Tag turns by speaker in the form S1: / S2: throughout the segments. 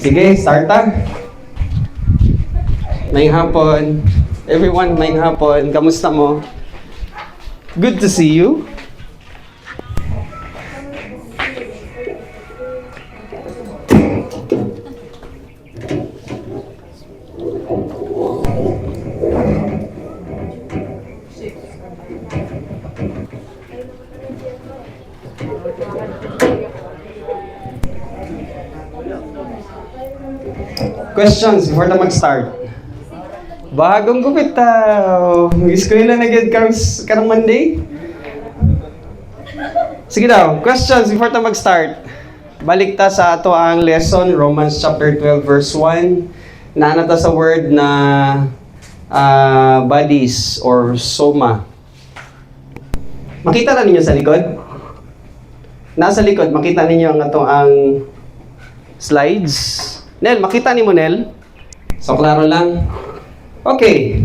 S1: Sige, start ta. Maayong hapon. Everyone, maayong hapon. Kamusta mo? Good to see you. Questions before na mag-start. Bagong gupit ta. Mag-eskwela na agad karong Monday. Sige daw, questions before ta mag-start. Balik ta sa ato ang lesson, Romans chapter 12 verse 1. Naana ta sa word na bodies or soma. Makita na ninyo sa likod? Nasa likod, makita ninyo ang ato ang slides. Nel, makita ni mo, Nel? So, klaro lang. Okay.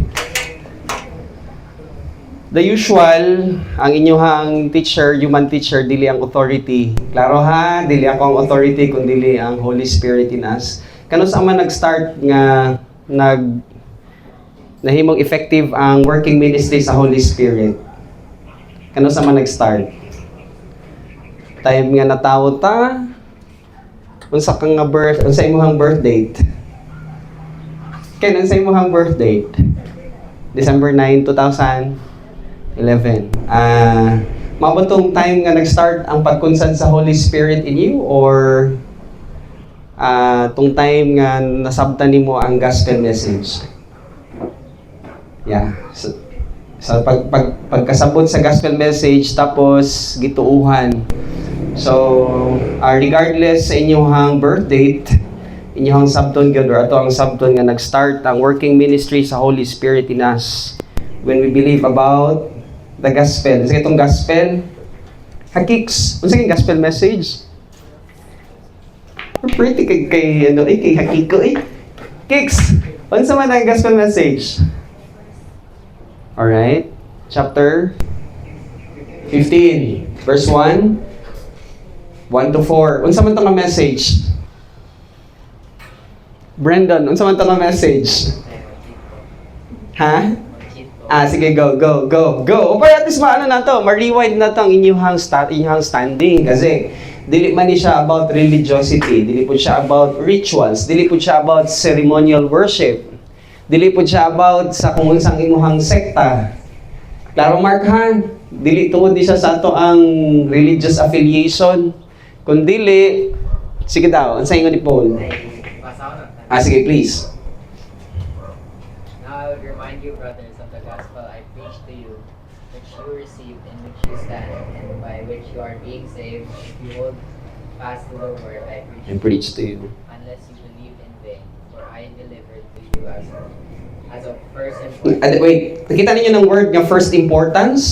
S1: The usual, ang inyong teacher, human teacher, dili ang authority. Klaro ha? Dili ako ang authority, kundi ang Holy Spirit in us. Kano sa man nag-start nga, nahimong effective ang working ministry sa Holy Spirit? Kano sa man nag-start? Time nga natawo ta, unsa kang nga unsa imong birth date? Unsa imong birth date? December 9, 2011. Mabutong time nga nag-start ang pagkunsad sa Holy Spirit in you or tong time nga nasabtan nimo ang gospel message? Yeah. So pagkasabot sa gospel message tapos gituuhan. So, regardless sa inyong birth date, inyong sabton gyud or ato ang sabton nga nag-start ang working ministry sa Holy Spirit in us when we believe about the gospel. Sa itong gospel, hakiks, unsa kay gospel message? Pretty kay hakiko Kiks, unsa man ang gospel message? Alright, chapter 15, verse 1. 1 to 4. Unsa man tong message? Brendan, unsa man tong message? Ha? Sige, go. O para at least maano na to, ma-rewind na to ang inyong standing. Kasi, dili man ni siya about religiosity, dili po siya about rituals, dili po siya about ceremonial worship, dili po siya about sa kung unsang inyong sekta. Klaro, Mark, ha? Dili tuod di siya sa ato ang religious affiliation. Kung dili, sige daw, ang sa inyo ni Paul. Sige, please.
S2: Now I would remind you, brothers, of the gospel I preached to you, which you received, in which you stand, and by which you are being saved, if you hold fast to the word I preached
S1: to you.
S2: unless you believe in vain, for I delivered to you as of first importance.
S1: Wait, nakita ninyo ng word ng first importance?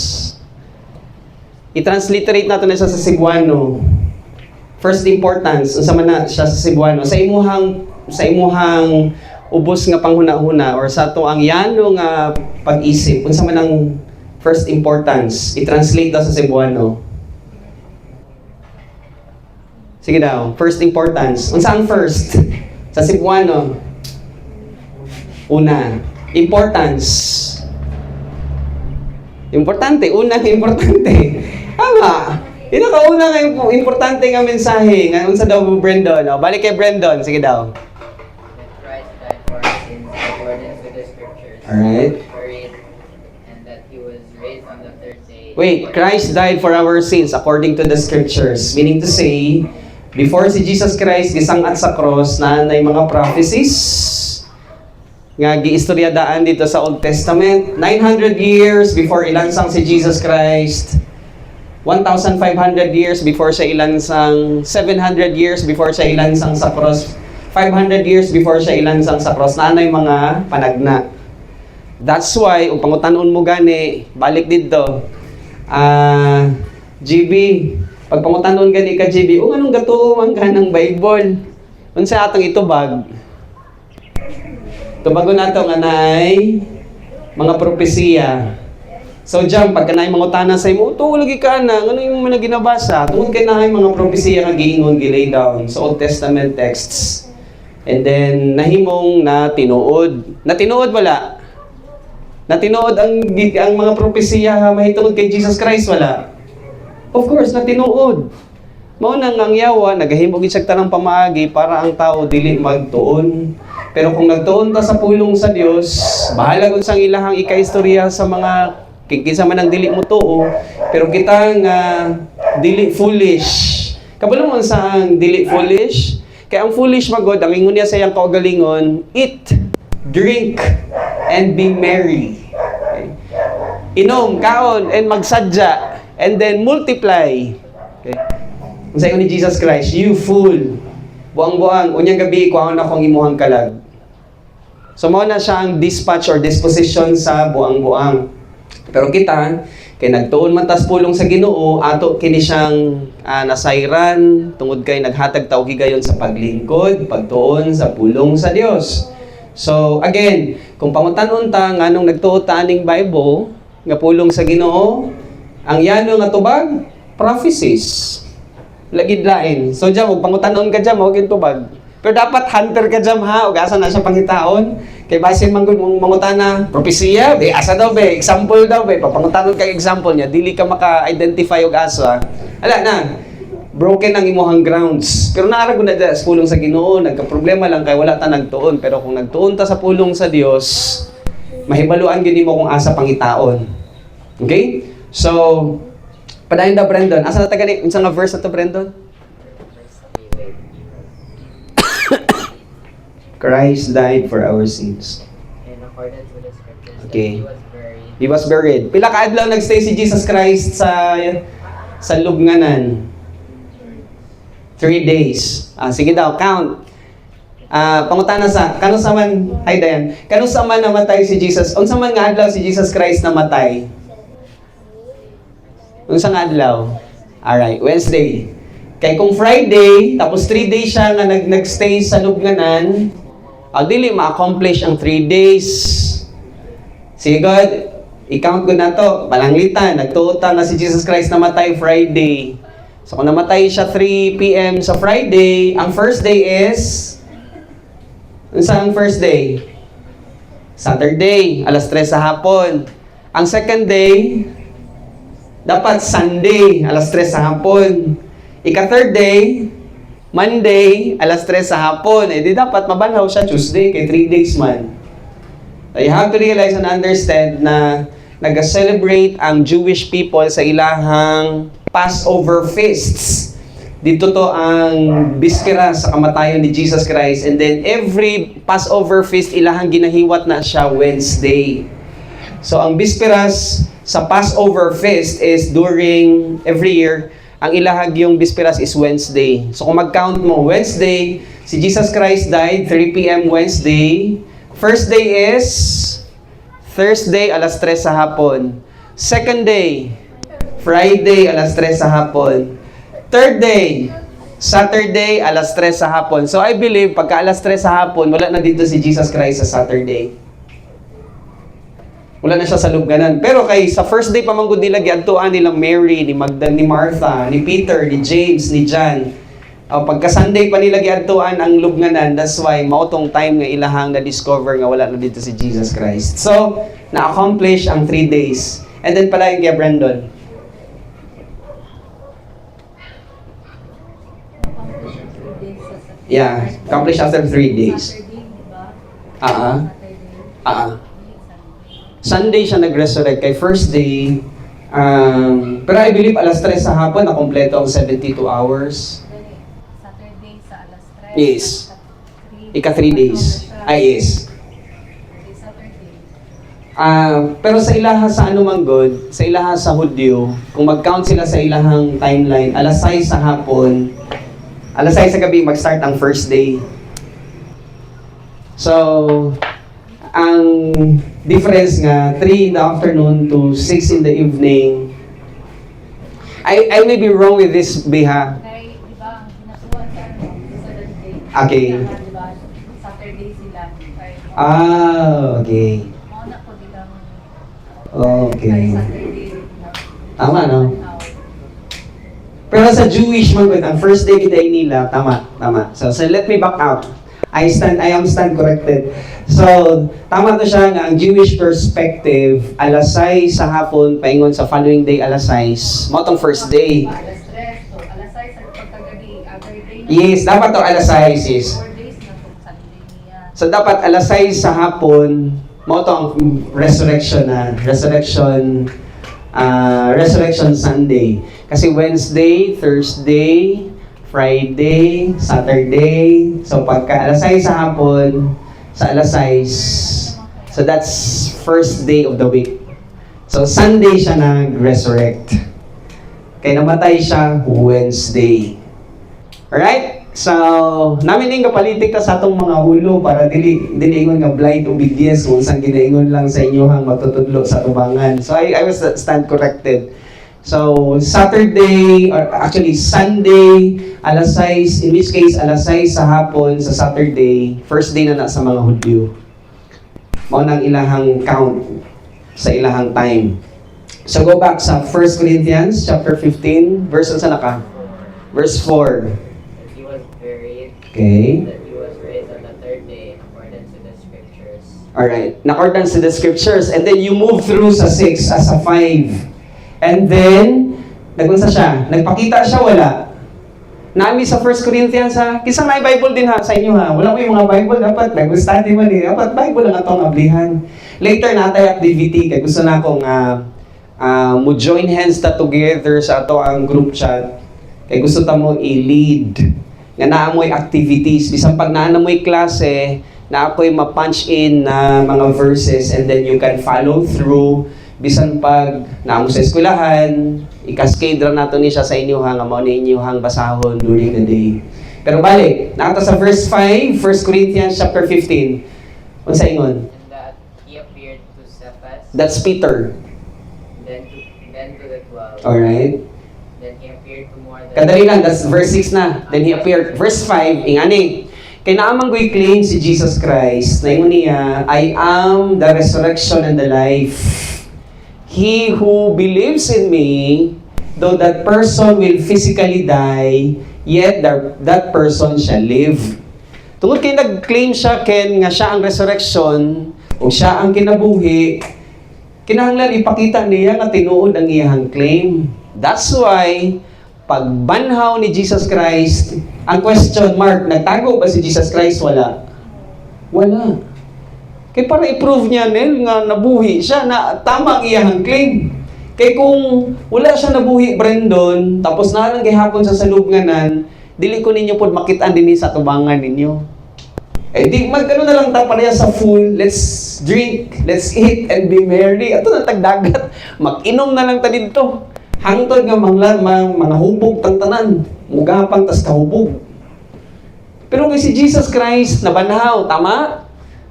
S1: I-transliterate natin na siya sa Cebuano. First importance, unsa man na siya sa Cebuano. Sa imuhang ubos nga panghuna-huna or sa to ang yano nga pag-isip, unsa man ang first importance, i-translate daw sa Cebuano. Sige daw, first importance. Unsa ang first sa Cebuano? Una, importance. Importante, una nga importante. Tama. Yun ang kauna nga importante nga mensahe. Nga unsa daw Brandon? Balik kay Brandon. Sige daw.
S2: That Christ died for our sins according to the scriptures.
S1: Alright.
S2: And that He was raised on the third day.
S1: Wait, Christ died for our sins according to the scriptures. Meaning to say, before si Jesus Christ gisangat sa cross, na mga prophecies nga giistoryadaan dito sa Old Testament. 900 years before ilansang si Jesus Christ. 1,500 years before siya ilansang, 700 years before siya ilansang sa cross, 500 years before siya ilansang sa cross, na mga panagna. That's why, kung pangutanon mo gani, balik dito, GB, pag pangutanon gani ka GB, anong gatuman ka ng Bible? Unsa atong itubag? Tubagon nato nga nay mga propesiya. So diyan pagka naay mangutana sa imo, lagi ka na, ano yung mga ginabasa? Tungod kay naay mga propesiya nga giingon gilay down sa Old Testament texts. And then, nahimong na tinuod. Na tinuod wala? Na tinuod ang mga propesiya mahitungod kay Jesus Christ wala? Of course, na tinuod. Mao nang ang yawa, nagahimog isag tanang pamaagi para ang tao dili magtuon. Pero kung nagtuon ta sa pulong sa Dios, bahala gud sang ilahang ikaistorya sa mga kinsa man ang dili mo tuo, pero kita nga dili foolish. Kabalo man sa ang dili foolish, kay ang foolish magod ang ingon niya sa iyang kaugalingon, eat, drink, and be merry. Okay. Inom, kaon, and magsadya, and then multiply. Okay. Ang sayo ni Jesus Christ, you fool. Buang-buang, unyang gabi, kuhaon na akong imuhang kalag. So, mao na siya ang dispatch or disposition sa buang-buang. Pero kita, kay nagtuon man tas pulong sa Ginoo, ato kini siyang nasayran, tungod kay naghatag taog higayon sa paglingkod, pagtuon sa pulong sa Dios. So, again, kung pangutan-on ta nganong nagtuo ta aning Bible, nga pulong sa Ginoo, ang yano nga tubag, prophecies. Lagid lain. So diyan og pangutan-on ka diyan mo tubag. Pero dapat hunter ka diyan ha, ug asa na siya pangitaon. Kay basin man gud mong mangutana, propesiya, be asa daw be, example daw be, papangutanon kay example niya, dili ka maka-identify og asa. Ala na. Broken ang imuhang grounds. Pero naara gud na sa pulong sa Ginoo, nagka-problema lang kay wala ta nagtuon, pero kung nagtuon ta sa pulong sa Dios, mahibaluan gid nimo kung asa pangitaon. Okay? So, padayon daw, Brandon. Asa na taga ni? Unsa nga verse na to, Brandon? Christ died for our sins.
S2: In accordance with the scriptures,
S1: Okay.
S2: He was buried.
S1: He was buried. Pila ka adlaw nagstay si Jesus Christ sa lubnganan? 3 days. Sige daw, count. Pangutana sa, kano sa man, hi Dayan, kano sa man namatay si Jesus? Unsa man nga adlaw si Jesus Christ namatay? Unsa nga adlaw? Alright, Wednesday. Kay kung Friday, tapos 3 days siya nga nagstay sa lubnganan, dili ma-accomplish ang 3 days. Sige God, i-count ko na to. Palanglitan, nagtuot na si Jesus Christ namatay Friday. So kung namatay siya 3 p.m. sa Friday, ang first day is, unsa ang first day? Saturday, alas 3 sa hapon. Ang second day, dapat Sunday, alas 3 sa hapon. Ika-third day, Monday, alas 3 sa hapon. Di dapat mabanhaw siya Tuesday, kay 3 days man. So you have to realize and understand na nag-celebrate ang Jewish people sa ilahang Passover feasts. Dito to ang biskera sa kamatayon ni Jesus Christ. And then every Passover feast, ilahang ginahiwat na siya Wednesday. So ang bisperas sa Passover feast is during every year, ang ilahag yung bisperas is Wednesday. So kung mag-count mo, Wednesday, si Jesus Christ died 3 p.m. Wednesday. First day is Thursday, alas 3 sa hapon. Second day, Friday, alas 3 sa hapon. Third day, Saturday, alas 3 sa hapon. So I believe, pagka alas 3 sa hapon, wala na dito si Jesus Christ sa Saturday. Wala na siya sa lubnganan. Pero kay sa first day pamanggod nila, giadtuan nilang Mary, ni Magdalene, ni Martha, ni Peter, ni James, ni John. Pagka Sunday pa nila giadtuan ang lubnganan, that's why mautong time nga ilahang na-discover nga wala na dito si Jesus Christ. So, na-accomplish ang 3 days. And then pala yung kay Brandon. Yeah, accomplish after 3 days. Sunday siya nag-resurrect kay first day. Pero I believe alas 3 sa hapon na kompleto ang 72 hours.
S3: Saturday sa alas 3.
S1: Yes. Ika 3 days. Yes. Pero sa ilaha sa ano man God, sa ilaha sa Hudyo, kung mag-count sila sa ilahang timeline, alas 6 sa hapon, alas 6 sa gabi mag-start ang first day. So, ang difference nga 3 in the afternoon to 6 in the evening. I may be wrong with this, Biha.
S3: Kaya, di ba, ang ginasuhan sa Saturday.
S1: Okay.
S3: Di ba, Saturday sila.
S1: Okay.
S3: Mauna po nilang
S1: Okay.
S3: Saturday.
S1: Tama, no? Pero sa Jewish man, ang first day day nila, tama. So let me back out. I am corrected. So, tama to siya nga, ang Jewish perspective, alas 6 sa hapon, paingon sa following day, alas 6. Mo tong first day.
S3: Alas 3, so alas 6 sa pagkagabi, other day na.
S1: Yes, dapat to alas 6 is.
S3: 4 days na to, Sunday niya.
S1: So, dapat alas 6 sa hapon, mo to ang resurrection na, resurrection Sunday. Kasi Wednesday, Thursday, Friday, Saturday. So, pagka alas 6 sa hapon, sa alas 6, so that's first day of the week. So, Sunday siya nag-resurrect. Kaya namatay siya Wednesday. Alright? So, namin yung kapalitik ta sa atong mga ulo para dili ingon nga blind obedience kung saan ginaingon lang sa inyo hang magtutudlo sa tubangan. So, I was stand corrected. So, Saturday, or actually Sunday, alas 6, in which case, alas 6 sa hapon, sa Saturday, first day na sa mga Hudyo. Mao nang ilahang count sa ilahang time. So, go back sa 1 Corinthians chapter 15, verse sa naka? Verse 4.
S2: That he was buried,
S1: Okay.
S2: that he was raised on the third day, according to the scriptures.
S1: Alright. In accordance to the scriptures. And then you move through sa 6 as a 5. And then, nagunsa siya. Nagpakita siya, wala. Nami sa 1 Corinthians ha. Kisang may Bible din ha sa inyo ha. Wala ko yung mga Bible. Dapat nag-study man eh. Dapat Bible lang atong ablihan. Later natay activity. Kaya gusto na akong mo join hands ta together sa ato ang group chat. Kaya gusto ta mo i-lead. Nga naamoy activities. Bisan pag naamoy klase, na ako'y ma-punch in na mga verses and then you can follow through. Bisan pag naamo sa eskwelahan, i-cascade ra nato ni siya sa inyo nga mao ni inyong basahon during the day. Pero balik, nakata sa verse 5, 1 Corinthians chapter 15. Unsa ingon?
S2: And that he appeared to Cephas,
S1: That's Peter.
S2: then to the 12.
S1: Alright?
S2: Then he appeared to more than
S1: Kadali lang, that's verse 6 na. Then he appeared. Verse 5, ingani. Kay naamang ko'y claim si Jesus Christ, na ingon niya, I am the resurrection and the life. He who believes in me, though that person will physically die, yet that person shall live. Tungod kay nag-claim siya ken nga siya ang resurrection o siya ang kinabuhi, kinahanglan ipakita niya nga tinuod ang iyang claim. That's why pagbanhaw ni Jesus Christ, ang question mark, nagtago ba si Jesus Christ? Wala. Wala. Kaya para i-prove niya nil nga nabuhi siya na tama ang iyang claim. Kaya kung wala siya nabuhi, Brandon, tapos nalang gihapon sa salubnganan, dili ko ninyo pod makitaan din sa tubangan ninyo. Eh di magano na lang ta pareha sa full, let's drink, let's eat and be merry. Ato na tagdagat, mag-inom na lang ta didto. Hangtod nga mga hubog tang tanan, mugapang tas kahubog. Pero kay si Jesus Christ nabanhaw, tama?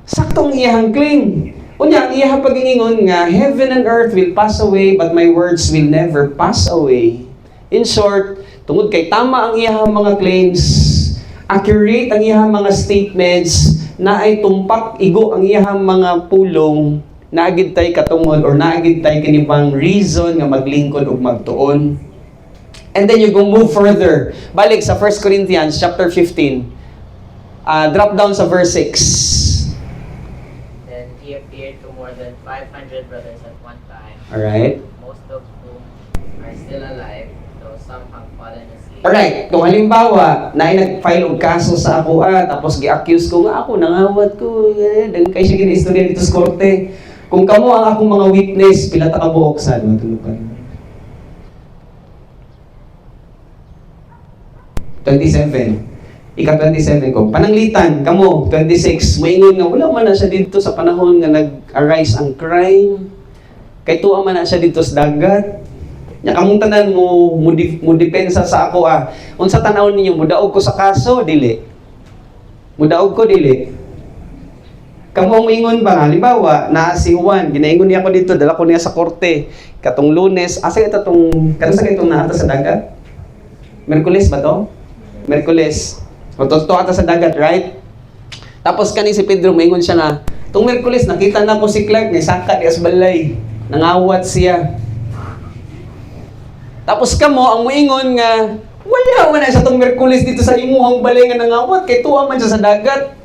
S1: Saktong iyahang claim. Unya, ang iyahang pagingingon nga, heaven and earth will pass away, but my words will never pass away. In short, tungod kay tama ang iyahang mga claims, accurate ang iyahang mga statements, na ay tumpak igo ang iyahang mga pulong, naagid tay katungod or naagid tay kinibang reason nga maglingkod ug magtuon. And then you go move further. Balik sa 1 Corinthians chapter 15. Drop down sa verse 6.
S2: then he appeared to more than 500 brothers at one time,
S1: Alright?
S2: most of whom are still alive, though some have fallen asleep.
S1: Alright, kung halimbawa, na nag-file og kaso sa ako tapos gi-accuse ko nga ako, nangawat ko, dagang kay siya gina-istorya dito sa korte. Kung kamo ang akong mga witness, pila ta ka buok sa matulukan. 27. Ika-27 ko. Pananglitan, kamo, 26. Maingon nga, wala man na siya dito sa panahon nga nag-arise ang crime. Kay tuwa man na siya dito sa dagat. Nya kamong tanan mo depensa sa ako Unsa tanaw ninyo, mudaog ko sa kaso, dili. Mudaog ko, dili. Kamo moingon ba, halimbawa, na si Juan, ginaingon niya ako dito, dala ko niya sa korte. Katong Lunes, asa ito tong, kanasa kayo itong naata sa dagat? Merkules ba to? Merkules. Matuto ata sa dagat, right? Tapos kani si Pedro, maingon siya na, tong Merkules, nakita na ko si Clark, ni saka di asbalay. Nangawat siya. Tapos kamo, ang moingon nga, wala man na sa tong Merkules dito sa imuhang balay nga nangawat, kay tuwa man siya sa dagat.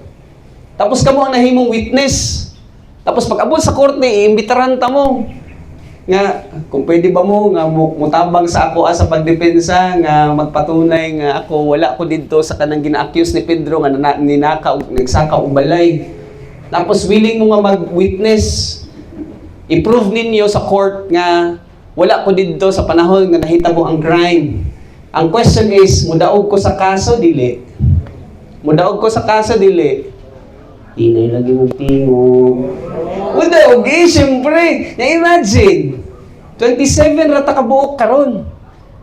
S1: Tapos kamo ang nahimong witness. Tapos pag abot sa korte, iimbitaran ta mo. Nga, kung pwede ba mo, nga mutabang sa ako sa pagdepensa, nga magpatunay nga ako, wala ko dito sa kanang gina-accuse ni Pedro, nga ninaka, nagsaka og balay. Tapos willing mo nga mag-witness. I-prove ninyo sa court nga wala ko dito sa panahon nga nahitabo ang crime. Ang question is, mudaog ko sa kaso, dili? Mudaog ko sa kaso, dili? Inay lagi mong tingog. Mudaog eh, syempre. Na-imagine, 27 rata kabuok karon.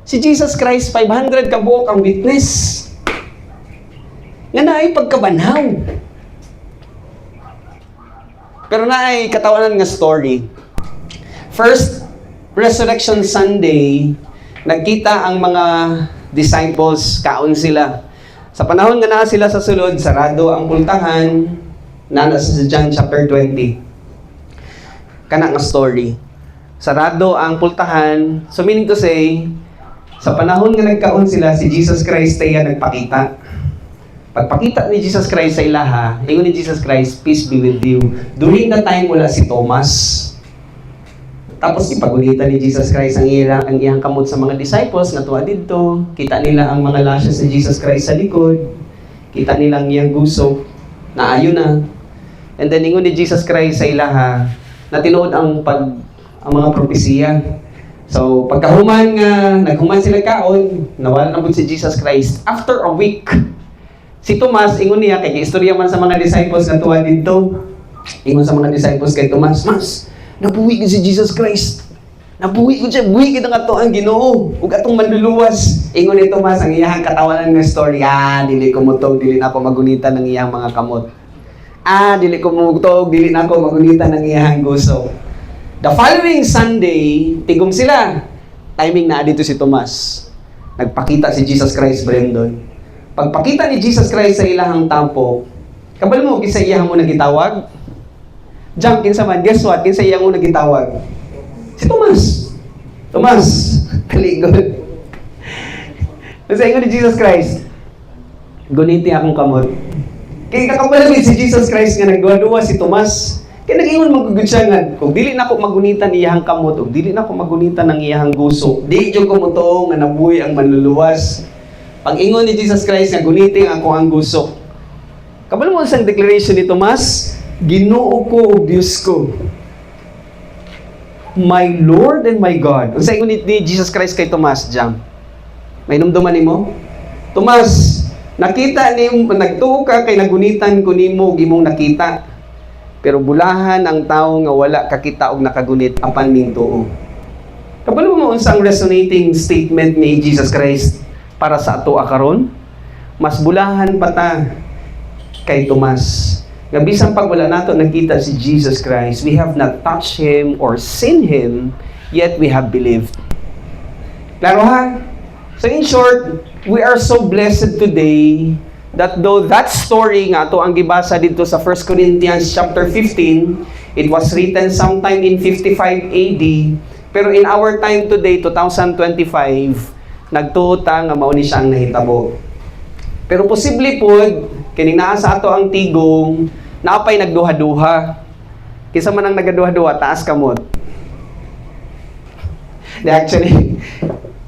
S1: Si Jesus Christ, 500 kabuok ang witness. Nga na ay pagkabanhaw. Pero na ay katawanan nga story. First Resurrection Sunday, nagkita ang mga disciples, kaon sila. Sa panahon nga naa sila sa sulod, sarado ang pultahan, nasa sa John chapter 20. Kana nga story. Sarado ang pultahan, so meaning to say, sa panahon nga nagkaon sila, si Jesus Christ ay nagpakita. Pagpakita ni Jesus Christ sa ilaha, ingon ni Jesus Christ, peace be with you. During the time, wala si Thomas. Tapos ipagulitan ni Jesus Christ ang iyang kamot sa mga disciples nga tuwa dito. Kita nila ang mga lashes ni Jesus Christ sa likod. Kita nila ang iyang gusok. Naayon na. And then ingon ni Jesus Christ sa ilaha na tinuod ang mga propesiya. So pagkahuman nga naghuman sila kaon, nawala na pud si Jesus Christ. After a week, si Tomas ingon niya kay istorya man sa mga disciples nga tuwa dito. Ingon sa mga disciples kay Tomas, "Mas, nabuhi ko si Jesus Christ. Nabuhi ko siya. Buhi kita nga to ang Ginoo. Ug atong manluluwas." Ingon ni Tomas ang iyang katawanan nga story. Dili ko mutog, dili na ako magunitan ng iyang mga kamot. Dili ko mutog, dili na ako magunitan ng iyang guso. The following Sunday, tigom sila. Timing na dito si Tomas. Nagpakita si Jesus Christ, Brandon. Pagpakita ni Jesus Christ sa ilahang tampo, kabal mo, kisa iyang mo nagitawag? Jump, kinsa man, guess what? Kinsa iyang mo nagitawag? Si Tomas. Tomas, taligod. Kasi ingon ni Jesus Christ, guniti akong kamot. Kaya kakabalagin si Jesus Christ nga nagduwa-duwa si Tomas. Kaya nag-ingon magugud siya nga, kung dili na ako magunitan iyahang kamot, o dili na ako magunitan ng iyahang guso, di dyo ko mo to nga nabuhi ang manluluwas. Pag ingon ni Jesus Christ nga guniting ako ang guso. Kabalo mo isang declaration ni Tomas, Ginoo ko o Diyos ko. My Lord and my God. Ang sa ingon ni Jesus Christ kay Tomas, Jam. May numduman ni mo? Tomas, nakita ni nagtuo ka kay nagunitan ko nimo gimong nakita. Pero bulahan ang tao nga wala kakita og nakagunit apan ming tuo. Kabalo mo unsang resonating statement ni Jesus Christ para sa ato karon? Mas bulahan pa ta kay Tomas. Nga bisang pag wala nato nakita si Jesus Christ, we have not touched Him or seen Him, yet we have believed. Klaro ha? So in short, we are so blessed today that though that story nga to ang gibasa dito sa 1 Corinthians chapter 15, it was written sometime in 55 AD, pero in our time today, 2025, nagtuota nga mao ni siyang nahitabo. Pero posible po, kining naa sa ato ang tigong, naapay nagduha-duha. Kinsa man ang nagaduha-duha, taas kamot. Actually,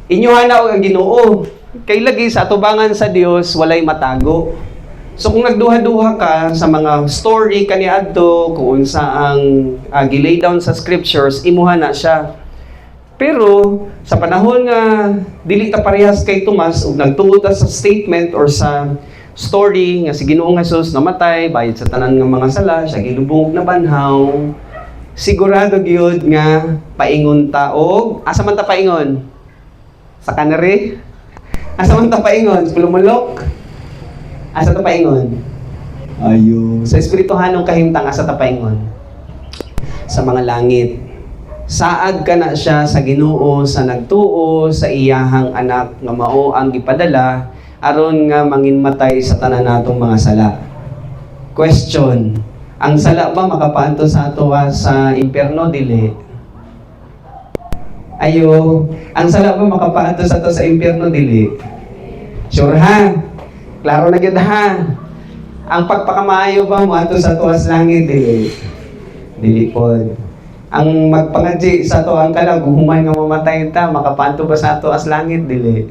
S1: inyuhan na og ang Ginoo. Kay lagi sa atubangan sa Dios walay matago. So kung nagduha-duha ka sa mga story kaniadto kung unsa ang gilay down sa scriptures, imuha na siya. Pero sa panahon nga dili ta parehas kay Tomas ug nagtuo ta sa statement or sa story nga si Ginoong Hesus namatay bayad sa tanan nga mga sala, siya gilubong na banhaw. Sigurado gyud nga paingon ta og asa man ta paingon? Sa kanere? Asa man ta paingon? Sa Pulumulok? Asa ta paingon? Ayo. Sa espirituhanong kahimtang asa ta paingon? Sa mga langit. Saad ka na siya sa Ginoo sa nagtuo sa iyahang anak nga mao ang gipadala aron nga manginmatay sa tanan natong mga sala. Question: ang sala ba makapaanto sa ato sa impierno dili? Ayo, ang sala ba makapaanto sa ato sa impierno dili? Sure ha? Klaro na gyud ha? Ang pagpakamaayo ba mo ato sa tuwas langit, dili pod. Ang magpangadji sa to ang kalag human nga mamatay ta, makapanto ba sa tuwas langit, dili.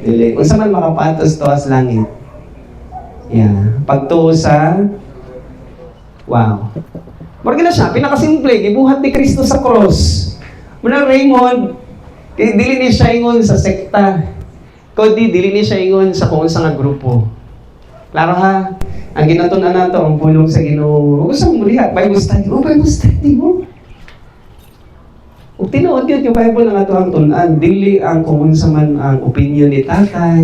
S1: Dili. Unsa man makapanto sa tuwas langit? Yeah. Pagtuo sa wow. Murag na siya, pinakasimple, gibuhat ni Kristo sa cross. Muna Raymond, dili ni siya ingon sa sekta. Kundi dili ni siya ingon sa kung sa nga grupo. Klaro ha? Ang ginatun-an nato ang pulong sa Ginoo. Gusto mo lihat, Bible study. Bible study mo. Ug tinuod yun yung Bible ang ato ang tun-an. Dili ang kung unsa man ang opinion ni tatay.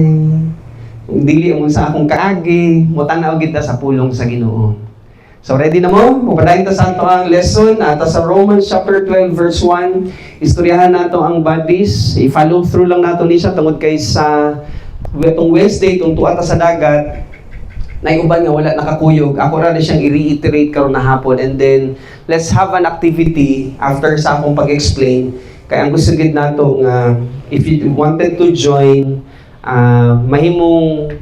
S1: Dili ang unsa akong kaagi. Mutanaw gid ta sa pulong sa Ginoo. So ready na mo? Pupadayon ta sa ato ang lesson ata sa Romans chapter 12 verse 1. Istoryahan nato ang bodies. I-follow through lang nato ni siya tungod kay sa itong Wednesday tong tuwa ta sa dagat. Naiuban nga wala nakakuyog. Ako ra siyang i-reiterate karon na hapon and then let's have an activity after sa akong pag-explain. Kaya ang gusto gid nato nga if you wanted to join mahimong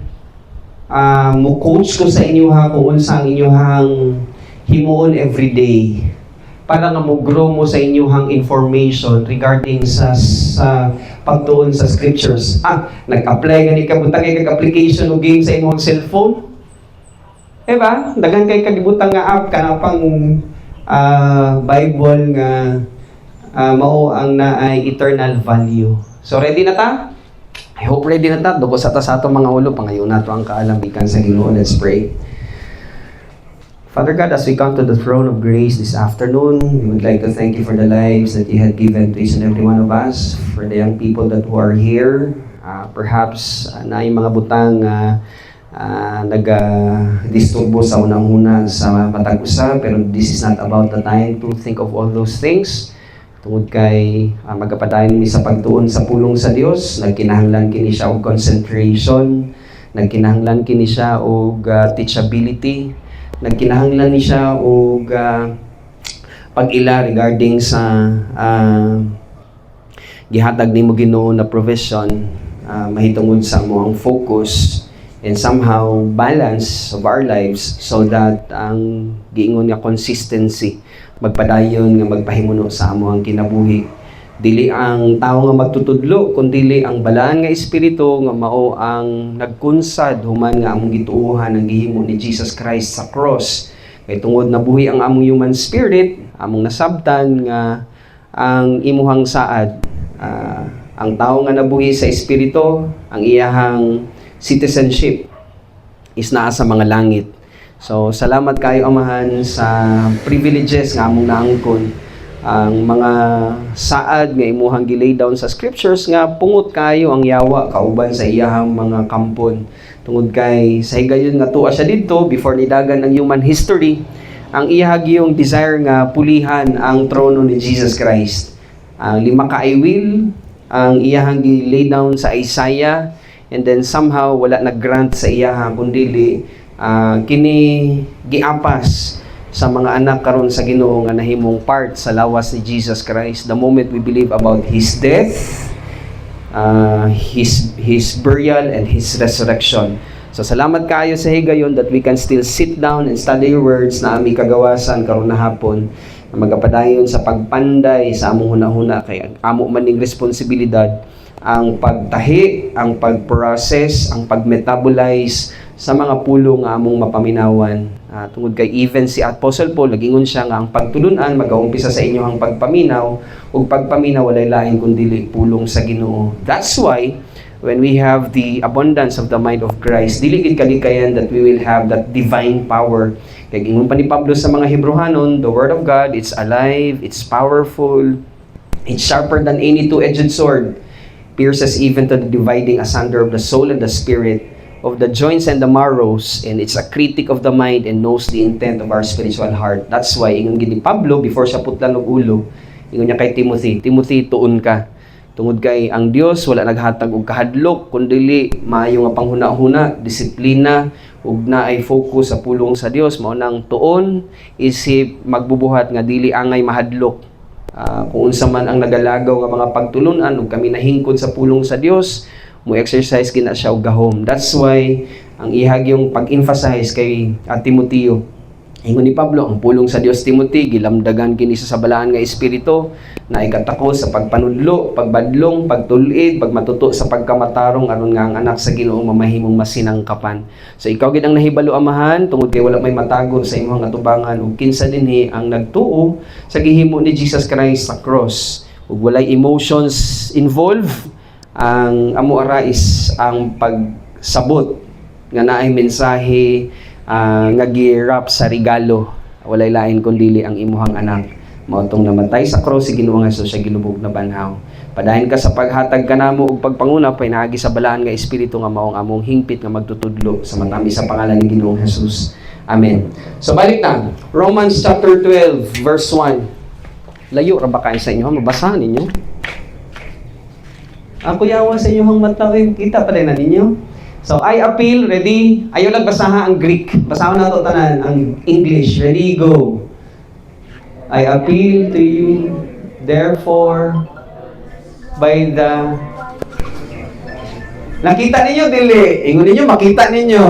S1: mo coach ko sa inyo ha kung unsa ang inyong himuon everyday para nga mo grow mo sa inyong information regarding sa pagtuon sa scriptures. Nag-apply gani ka butang kay application o game sa imong cellphone. Diba? Dagan kay kagibutang nga app kana pang Bible nga mao ang naay eternal value. So ready na ta? I hope ready na ta. Dugo sa atong mga ulo. Pangayon na to ang kaalambikan sa Ginoo. Let's pray. Father God, as we come to the throne of grace this afternoon, we would like to thank you for the lives that you have given to each and every one of us, for the young people that who are here. Perhaps na yung mga butang nag-disturbo sa unang-una sa matag-usa, pero this is not about the time to think of all those things. Tungod kay magapadayon ni sa pagtuon sa pulong sa Dios, nagkinahanglan kini siya og concentration, nagkinahanglan kini siya og teachability, nagkinahanglan ni siya og pag-ila regarding sa gihatag nimo Ginoo na provision, mahitungod sa among focus and somehow balance of our lives so that ang giingon nga consistency magpadayon nga magpahimuno sa amo ang kinabuhi. Dili ang tao nga magtutudlo, kundi ang balaan nga espiritu nga mao ang nagkunsad human nga among gituohan ang gihimo ni Jesus Christ sa cross. Kay tungod nabuhi ang among human spirit, among nasabtan nga ang imuhang saad. Ang tao nga nabuhi sa espiritu, ang iyahang citizenship is naa sa mga langit. So, salamat kayo Amahan sa privileges nga among naangkon ang mga saad nga imuhang gilay down sa scriptures nga pungot kayo ang yawa kauban sa iyahang mga kampon. Tungod kay sa higayon nga tuwa siya didto before nidagan ang human history, ang iyahag yung desire nga pulihan ang trono ni Jesus Christ. Ang 5 ka I will, ang iyahang gilay down sa Isaiah, and then somehow wala nag-grant sa iyahang kundili kini giapas sa mga anak karon sa Ginoo nga nahimong part sa lawas ni Jesus Christ. The moment we believe about His death, His burial, and His resurrection. So salamat kayo sa higayon that we can still sit down and study your words na ami kagawasan karon na hapon na magapadayon sa pagpanday sa among hunahuna kay amo man ning responsibilidad ang pagtahi, ang pag-process, ang pag-metabolize sa mga pulong nga among mapaminawan. Tungod kay even si Apostle Paul, nagingon siya nga ang pagtulunan, mag-aumpisa sa inyo ang pagpaminaw, ug pagpaminaw walay lain kundi pulong sa Ginoo. That's why, when we have the abundance of the mind of Christ, dili gid kalikayan that we will have that divine power. Kay gingon pa ni Pablo sa mga Hebrehanon, the Word of God, it's alive, it's powerful, it's sharper than any two-edged sword, pierces even to the dividing asunder of the soul and the spirit, of the joints and the marrows, and it's a critic of the mind and knows the intent of our spiritual heart. That's why, ingon gid ni Pablo, before siya putlan og ulo, ingon niya kay Timothy, Timothy, tuon ka. Tungod kay ang Dios wala naghatag og kahadlok, kundi maayo nga panghuna-huna, disiplina, ug naay focus sa pulong sa Dios. Mao nang tuon, isip magbubuhat nga dili angay mahadlok. Kung unsa man ang nagalagaw nga mga pagtulunan ug kami nahingkod sa pulong sa Dios, mo exercise gina siya og gahom. That's why ang ihag yung pag-emphasize kay Timoteo. Ingon ni Pablo, ang pulong sa Dios Timothy gilamdagan kini sa sabalaan nga espiritu na ikatakos sa pagpanudlo, pagbadlong, pagtulid, pagmatuto sa pagkamatarong aron nga ang anak sa Ginoo mamahimong masinangkapan. So ikaw gid ang nahibalo amahan tungod kay wala may matago sa imong atubangan ug kinsa dinhi ang nagtuo sa gihimo ni Jesus Christ sa cross. Ug walay emotions involved, ang amo ara is ang pagsabot nga naay mensahe nga gi-wrap sa regalo. Walay lain kundi ang imuhang anak. Mautong namatay sa cross si Ginoo nga Hesus siya gilubog na banhaw. Padayon ka sa paghatag kanamo og pagpanguna pinaagi sa balaan nga espiritu nga maong among hingpit nga magtutudlo sa matami sa pangalan ni Ginoong Hesus. Amen. So balik na. Romans chapter 12 verse 1. Layo ra ba kayo sa inyo? Mabasahan ninyo. Ako yawa sa inyong mata, kita pa rin na ninyo. So, I appeal, ready? Ayaw lang basahan ang Greek. Basahan na ito tanan, ang English. Ready, go. I appeal to you, therefore, by the... Nakita ninyo, dili. Ingon ninyo, makita ninyo.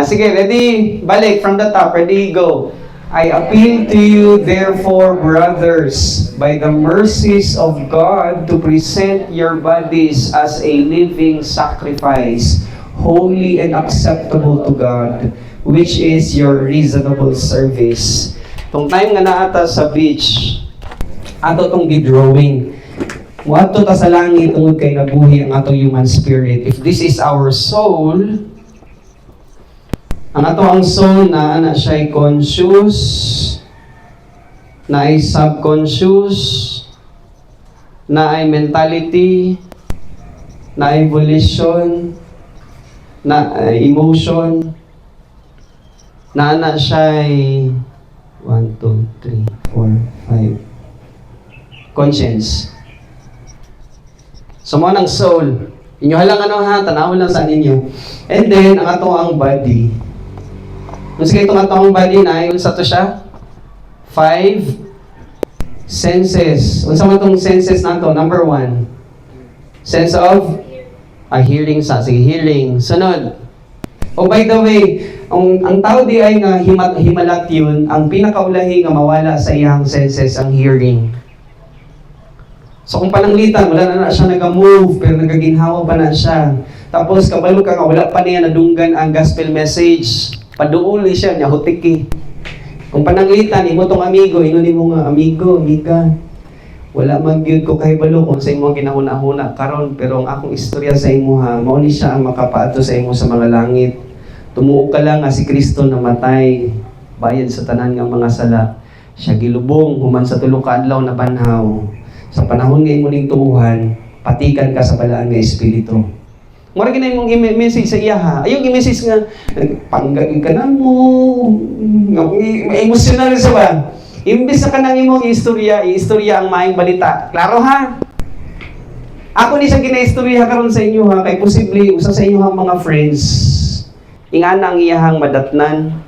S1: Sige, ready? Balik, from the top. Ready, go. I appeal to you, therefore, brothers, by the mercies of God, to present your bodies as a living sacrifice, holy and acceptable to God, which is your reasonable service. Tong time nga naata sa beach, ato tong gidrawing. Muadto ta sa langit tungod kay nabuhi ang atong human spirit. If this is our soul, ang ato ang soul na siya'y conscious, na ay subconscious, na ay mentality, na ay volition, na ay emotion, na siya'y 1, 2, 3, 4, 5 conscience. So mo ng soul. Inyo halang tanaw lang sa ninyo. And then, ang ato ang body. Kung sige itong atong body na, unsa to siya? 5 senses. Unsa man itong senses na to? Number 1. Sense of? Hearing sa. Sige, hearing. Sunod. Oh, by the way, ang tao di ay nga himalat yun, ang pinakaulahi nga mawala sa iyang senses ang hearing. So kung pananglitan, wala na siya nag-move, pero nagaginhawa pa na siya. Tapos kabalo ka nga, wala pa niya nadunggan ang gospel message. Paduuli siya, niya hutiki. Kung pananglitan, imo tong amigo, ino ni mo nga, amigo, amiga. Wala man gyud ko kahibalo kung sa imo ginahuna-huna karon, pero ang akong istorya sa imo ha, mao ni siya ang makapaato sa imo sa mga langit. Tumuo ka lang nga si Kristo namatay, bayad sa tanan nga mga sala. Siya gilubong human sa tulo ka adlaw na banhaw. Sa panahon nga imo ning tuuhan, patikan ka sa balaan nga espiritu. Mura ginay mong i-message sa iya ha. Ayong i-message nga, panggagin ka na mo, emotional sa ba? Imbis na ka nang imong i-istorya ang maayong balita. Klaro ha? Ako ni sa gina-istorya karon sa inyo ha, kay posible usa sa inyo mga friends, ingana ang iyahang madatnan.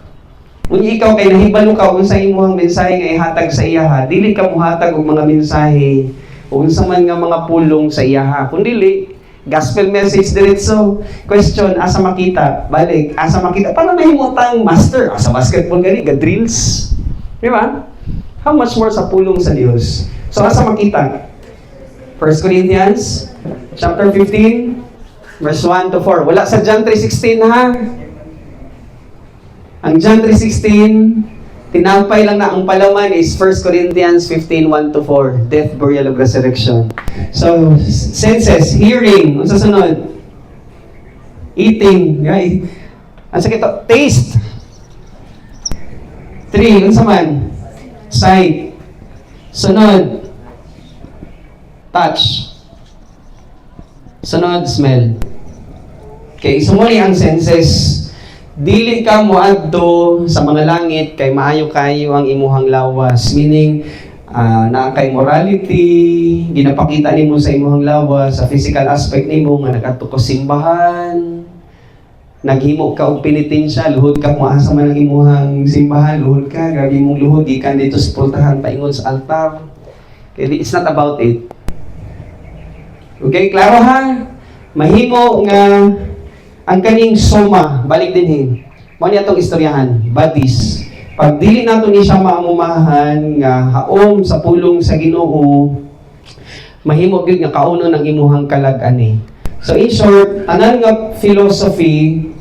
S1: Kung ikaw kay nahibalo ka kung sa imong mensahe nga ihatag sa iya ha, dili ka muhatag og mga mensahe o unsa man nga mga pulong sa iya ha. Kung dili, gospel message diretso. Question, asa makita? Balik, asa makita? Paano mahimutang master? Asa basketball gani, ga drills. Di ba? How much more sa pulong sa Dios? So, asa makita? 1 Corinthians chapter 15 verse 1 to 4. Wala sa John 3:16 ha. Ang John 3:16, tinapay lang na ang palaman is 1 Corinthians 15, 1 to 4. Death, burial, and resurrection. So, senses, hearing, ang sasunod. Eating, right? Ang sakit ito, taste. 3, ang saman. Sight. Sunod. Touch. Sunod, smell. Okay, sumuli ang senses. Dili ka moadto sa mga langit kay maayo kayo ang imuhang lawas, meaning naa kay morality, ginapakita nimo sa imuhang lawas sa physical aspect nimo nga nagadto ka simbahan, naghimo ka og penitensya, luhod ka moasa man ang imuhang simbahan, luhod ka, grabe mong luhod gikan dito sa pultahan paingon sa altar. Kaya it's not about it. Okay, klaro ha? Mahimo nga ang kaning soma, balik din mo niya itong istoryahan, batis. Pag dili nato ni siya maamumahan nga haom sa pulong sa Ginoo, mahimo gyud nga kauno ng imuhang kalag-an eh. So in short, tanan nga philosophy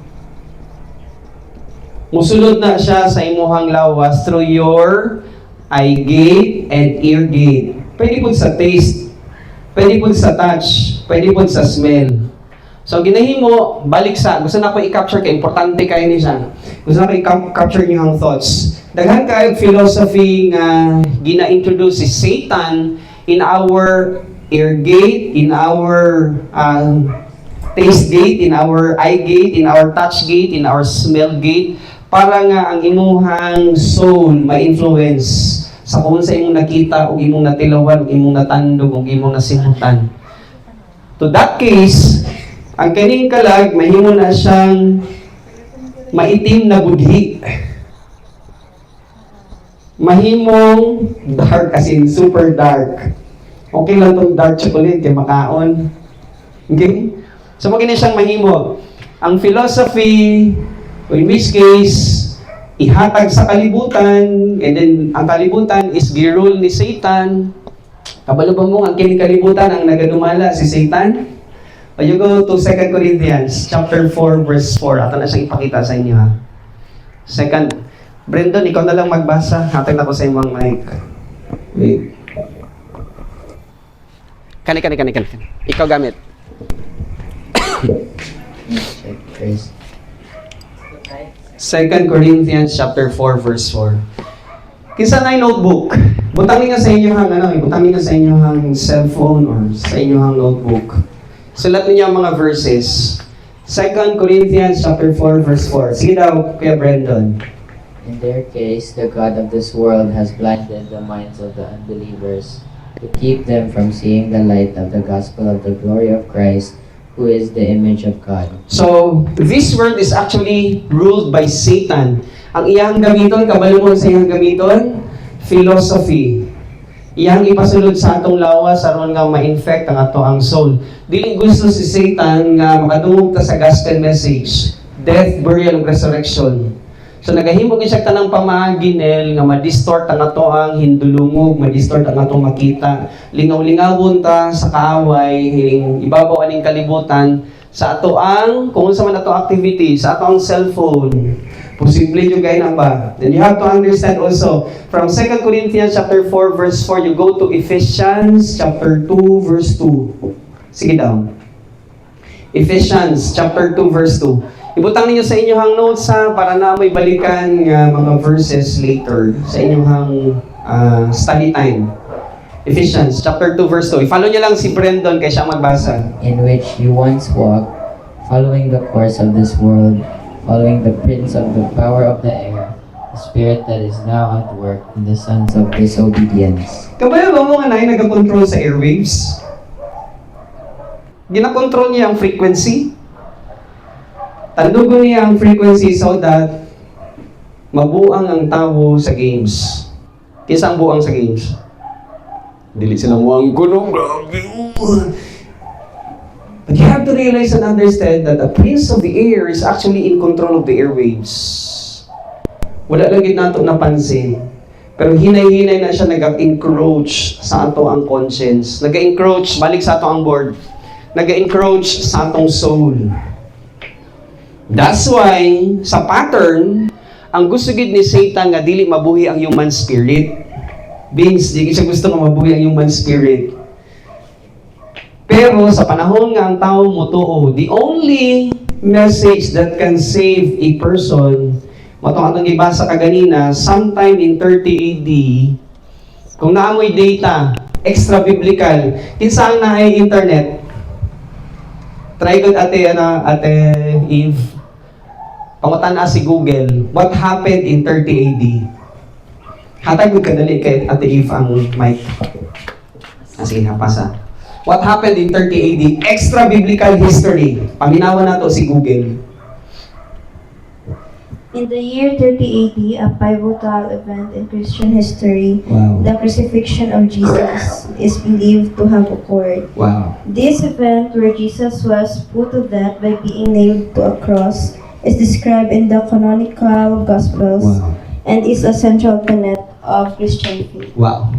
S1: musulod na siya sa imuhang lawas through your eye gate and ear gate. Pwede po sa taste, pwede po sa touch, pwede po sa smell. So ginahimo, balik sa, gusto na ko i-capture kay importante kayo ni siya. Gusto na ko i-capture niyo ang thoughts. Daghan kayo philosophy nga gina-introduce si Satan in our ear gate, in our taste gate, in our eye gate, in our touch gate, in our smell gate, para nga ang imuhang soul ma-influence sa kung sa imong nakita o imong natilawan, o imong natandog, o imong nasimutan. To that case, ang kaning kalag, mahimo na siyang maitim na budhi. Mahimong dark, as in super dark. Okay lang itong dark chocolate, kay makaon. Okay? So, magiging siyang mahimo. Ang philosophy, in which case, ihatag sa kalibutan, and then ang kalibutan is girul ni Satan. Kabalo ba mo, ang kining kalibutan, ang nagadumala si Satan? You go to 2 Corinthians chapter 4, verse 4. Ato na siyang ipakita sa inyo ha. Second, Brandon, ikaw na lang magbasa. Hatag na ko sa imong mic. Wait. Kani. Ikaw gamit.
S2: Check first.
S1: 2 Corinthians chapter 4 verse 4. Kinsa na notebook. Butangin nga sa inyong butangin nga sa inyong cellphone or sa inyong notebook. Sulat niyo ang mga verses. 2 Corinthians chapter 4 verse 4. Sige daw, Kuya Brandon.
S2: In their case, the God of this world has blinded the minds of the unbelievers to keep them from seeing the light of the gospel of the glory of Christ, who is the image of God.
S1: So, this world is actually ruled by Satan. Ang iyang gamiton, kabalo mo sa iyang gamiton, philosophy. Iyang ipasulod sa atong lawas aron nga ma-infect ang ato ang soul. Dili gusto si Satan nga makadungog ta sa gospel message, death, burial, ug resurrection. So nagahimo gyud siya tanang pamaagi nel nga ma-distort ang ato ang hindulungog, ma-distort ang atong makita. Lingaw-lingawon ta sa kaaway, hiling ibabaw aning kalibutan sa ato ang kung unsa man ato activity, sa ato ang cellphone. Posible yung gaya ba? Then you have to understand also, from 2 Corinthians chapter 4 verse 4, you go to Ephesians chapter 2 verse 2. Sige daw. Ephesians chapter 2 verse 2. Ibutang ninyo sa inyong notes para na may balikan mga verses later sa inyong study time. Ephesians chapter 2 verse 2. I-follow niyo lang si Brandon kay siya magbasa.
S2: In which you once walked, following the course of this world, following the prince of the power of the air, the spirit that is now at work in the sons of disobedience.
S1: Kabayo ba mo nga nag-control sa airwaves? Gina-control niya ang frequency. Tandugon niya ang frequency so that mabuang ang tao sa games. Kinsa ang buang sa games? Dili sila muang kuno. But you have to realize and understand that the prince of the air is actually in control of the airwaves. Wala lang gid nato napansin. Pero hinay-hinay na siya nag-encroach sa ato ang conscience. Nag-encroach, balik sa ato ang board. Nag-encroach sa atong soul. That's why, sa pattern, ang gusto gid ni Satan nga dili mabuhi ang human spirit. Beings, di siya gusto nga mabuhi ang human spirit. Pero sa panahon nga ang tao mutuo, the only message that can save a person, matong atong ibasa kaganina, sometime in 30 AD, kung naamoy data, extra biblical, kinsa ang naay internet? Try good ate Eve. Pangutan na si Google, what happened in 30 AD? Hatag mo kadali kay ate Eve ang mic. Sige, napasa. What happened in 30 AD? Extra biblical history. Paminawan nato si Google.
S4: In the year 30 AD, a pivotal event in Christian history,
S1: Wow.
S4: the crucifixion of Jesus, is believed to have occurred.
S1: Wow.
S4: This event, where Jesus was put to death by being nailed to a cross, is described in the canonical Gospels
S1: Wow.
S4: and is a central tenet of Christian faith.
S1: Wow.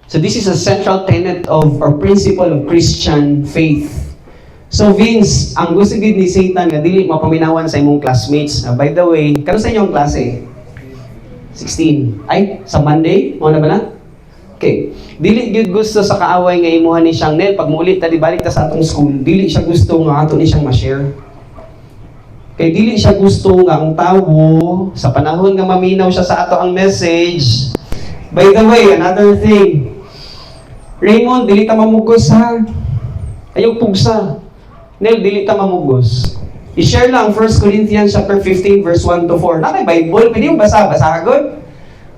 S1: So this is a central tenet of or principle of Christian faith. So Vince, ang gusto gid ni Satan nga dili mapaminawan sa imong classmates. By the way, kano sa inyong klase? 16. Ay, sa Monday? Mo na ba na? Okay. Dili gyud gusto sa kaaway nga imuhan ni siyang Nel pag muuli ta di balik ta sa atong school, dili siya gusto nga ato ni siyang ma-share. Kay dili siya gusto nga ang tawo sa panahon nga maminaw siya sa ato ang message. By the way, another thing. Raymond, dili ta mamugos ha. Ayaw pugsa. Nel, dili ta mamugos. I-share lang 1 Corinthians chapter 15 verse 1 to 4. Nakay Bible, pwede yung basa agad.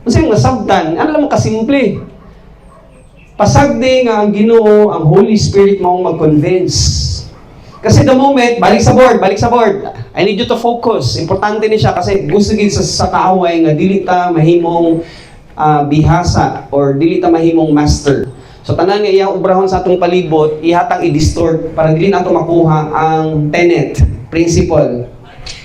S1: Kasi yung nasabtan, ano lang kasimple. Pasagdi nga ang Ginoo, ang Holy Spirit mo mag-convince. Kasi the moment, balik sa board. I need you to focus. Importante ni siya kasi gusto gid sa kaaway nga dili ta mahimong bihasa or dili ta mahimong master. So tanan nga iyang obrahon sa atong palibot, ihatang i-distort para dili nato makuha ang tenet, principle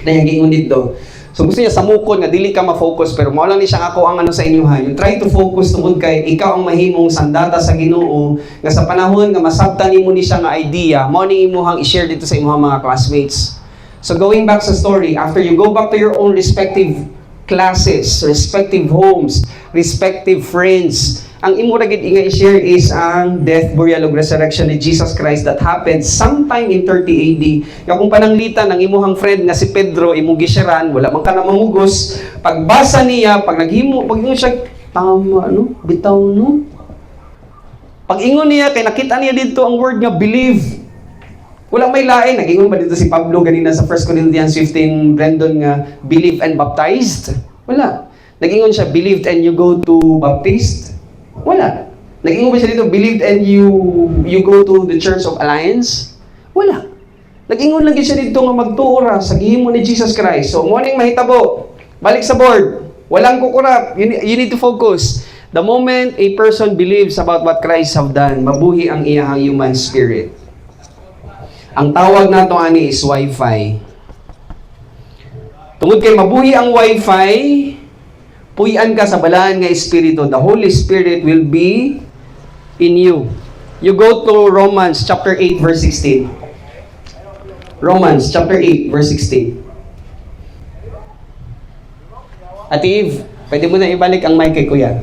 S1: na yung gingon dito. So gusto niya samukon nga dili ka ma-focus pero mao lang ni siya ako ang ano sa inyo ha. You try to focus tungod kay ikaw ang mahimong sandata sa Ginoo nga sa panahon nga masabtan nimo ni siya nga idea, mao ni imuhang i-share dito sa imong mga classmates. So going back sa story, after you go back to your own respective classes, respective homes, respective friends, ang imo ra gid nga i-share is ang death, burial, ug resurrection ni Jesus Christ that happened sometime in 30 AD. Nga kung pananglitan ang imuhang friend nga si Pedro, imong gisharan, wala man ka na mamugos, pagbasa niya, pag ingon siya, tama, bitaw, no? Pag ingon niya, kay nakita niya dito ang word nga believe. Walang may lain. Nag-ingon ba dito si Pablo ganina sa 1 Corinthians 15, Brandon nga, believe and baptized? Wala. Nag-ingon siya, believed and you go to baptist? Wala. Nag-ingon ba siya dito, believed and you go to the Church of Alliance? Wala. Nag-ingon lang siya dito nga magtuora sa gihimo ni Jesus Christ. So, morning mahitabo. Balik sa board. Walang kukurap. You need to focus. The moment a person believes about what Christ have done, mabuhi ang iyang human spirit. Ang tawag nato ani is Wi-Fi. Tungod kay mabuhi ang Wi-Fi, puy-an ka sa balaan nga espiritu. The Holy Spirit will be in you. You go to Romans chapter 8 verse 16. Romans chapter 8 verse 16. Ate Eve, pwede mo na ibalik ang mic kay Kuya.